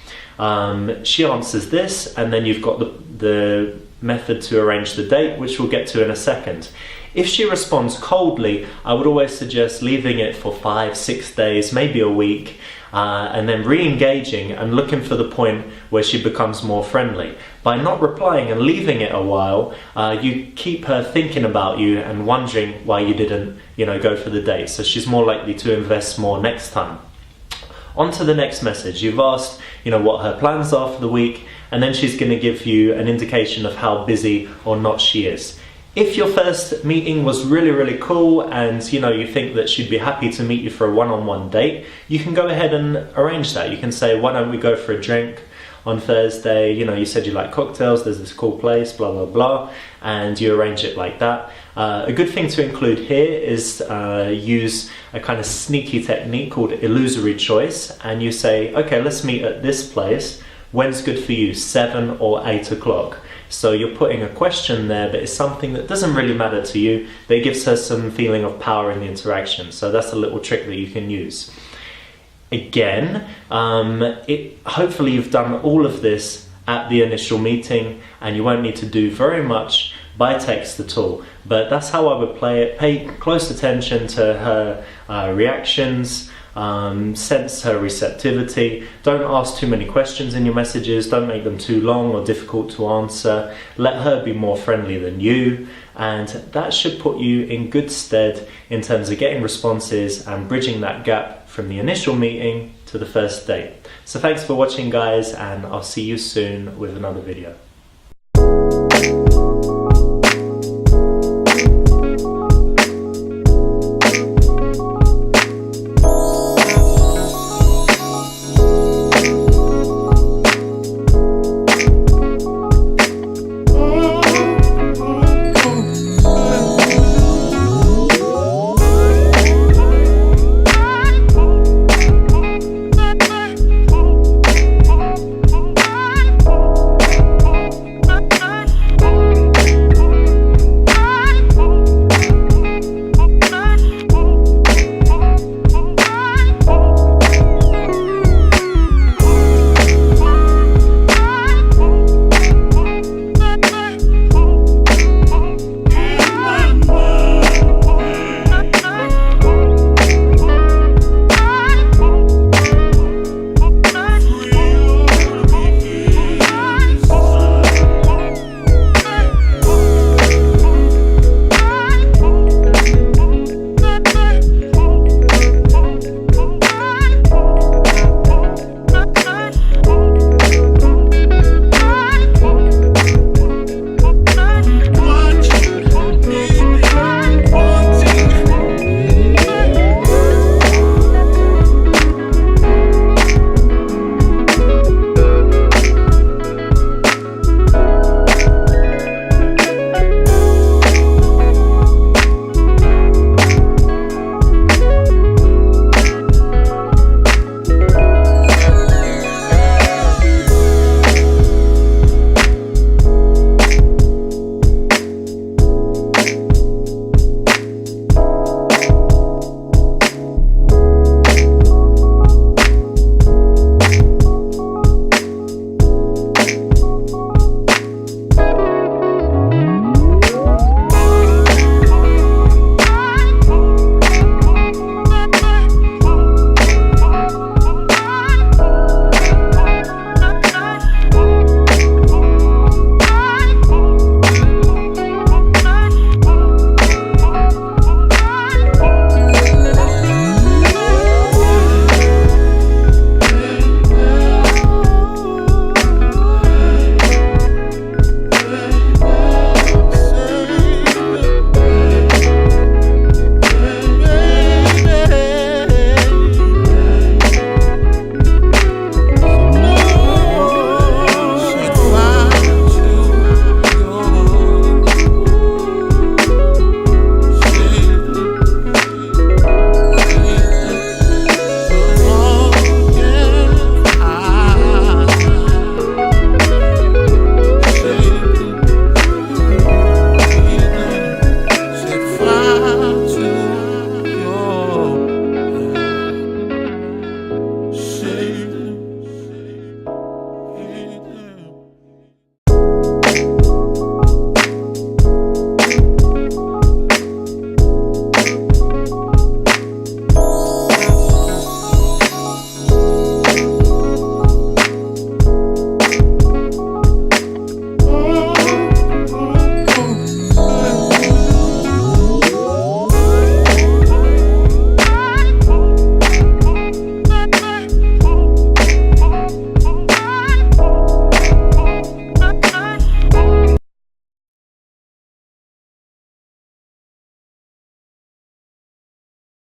She answers this, and then you've got the method to arrange the date, which we'll get to in a second. If she responds coldly, I would always suggest leaving it for 5-6 days, maybe a week, and then re-engaging and looking for the point where she becomes more friendly. By not replying and leaving it a while, you keep her thinking about you and wondering why you didn't, go for the date. So she's more likely to invest more next time. On to the next message. You've asked, what her plans are for the week, and then she's going to give you an indication of how busy or not she is. If your first meeting was really cool and you think that she'd be happy to meet you for a one-on-one date, you can go ahead and arrange that. You can say, why don't we go for a drink on Thursday? You said you like cocktails, there's this cool place, blah blah blah, and you arrange it like that. A good thing to include here is use a kind of sneaky technique called illusory choice, and you say, okay, let's meet at this place. When's good for you, 7 or 8 o'clock? So you're putting a question there, but it's something that doesn't really matter to you, but it gives her some feeling of power in the interaction. So that's a little trick that you can use. Again, hopefully you've done all of this at the initial meeting, and you won't need to do very much by text at all. But that's how I would play it. Pay close attention to her reactions, sense her receptivity. Don't ask too many questions in your messages, don't make them too long or difficult to answer. Let her be more friendly than you, and that should put you in good stead in terms of getting responses and bridging that gap from the initial meeting to the first date. So thanks for watching, guys, and I'll see you soon with another video.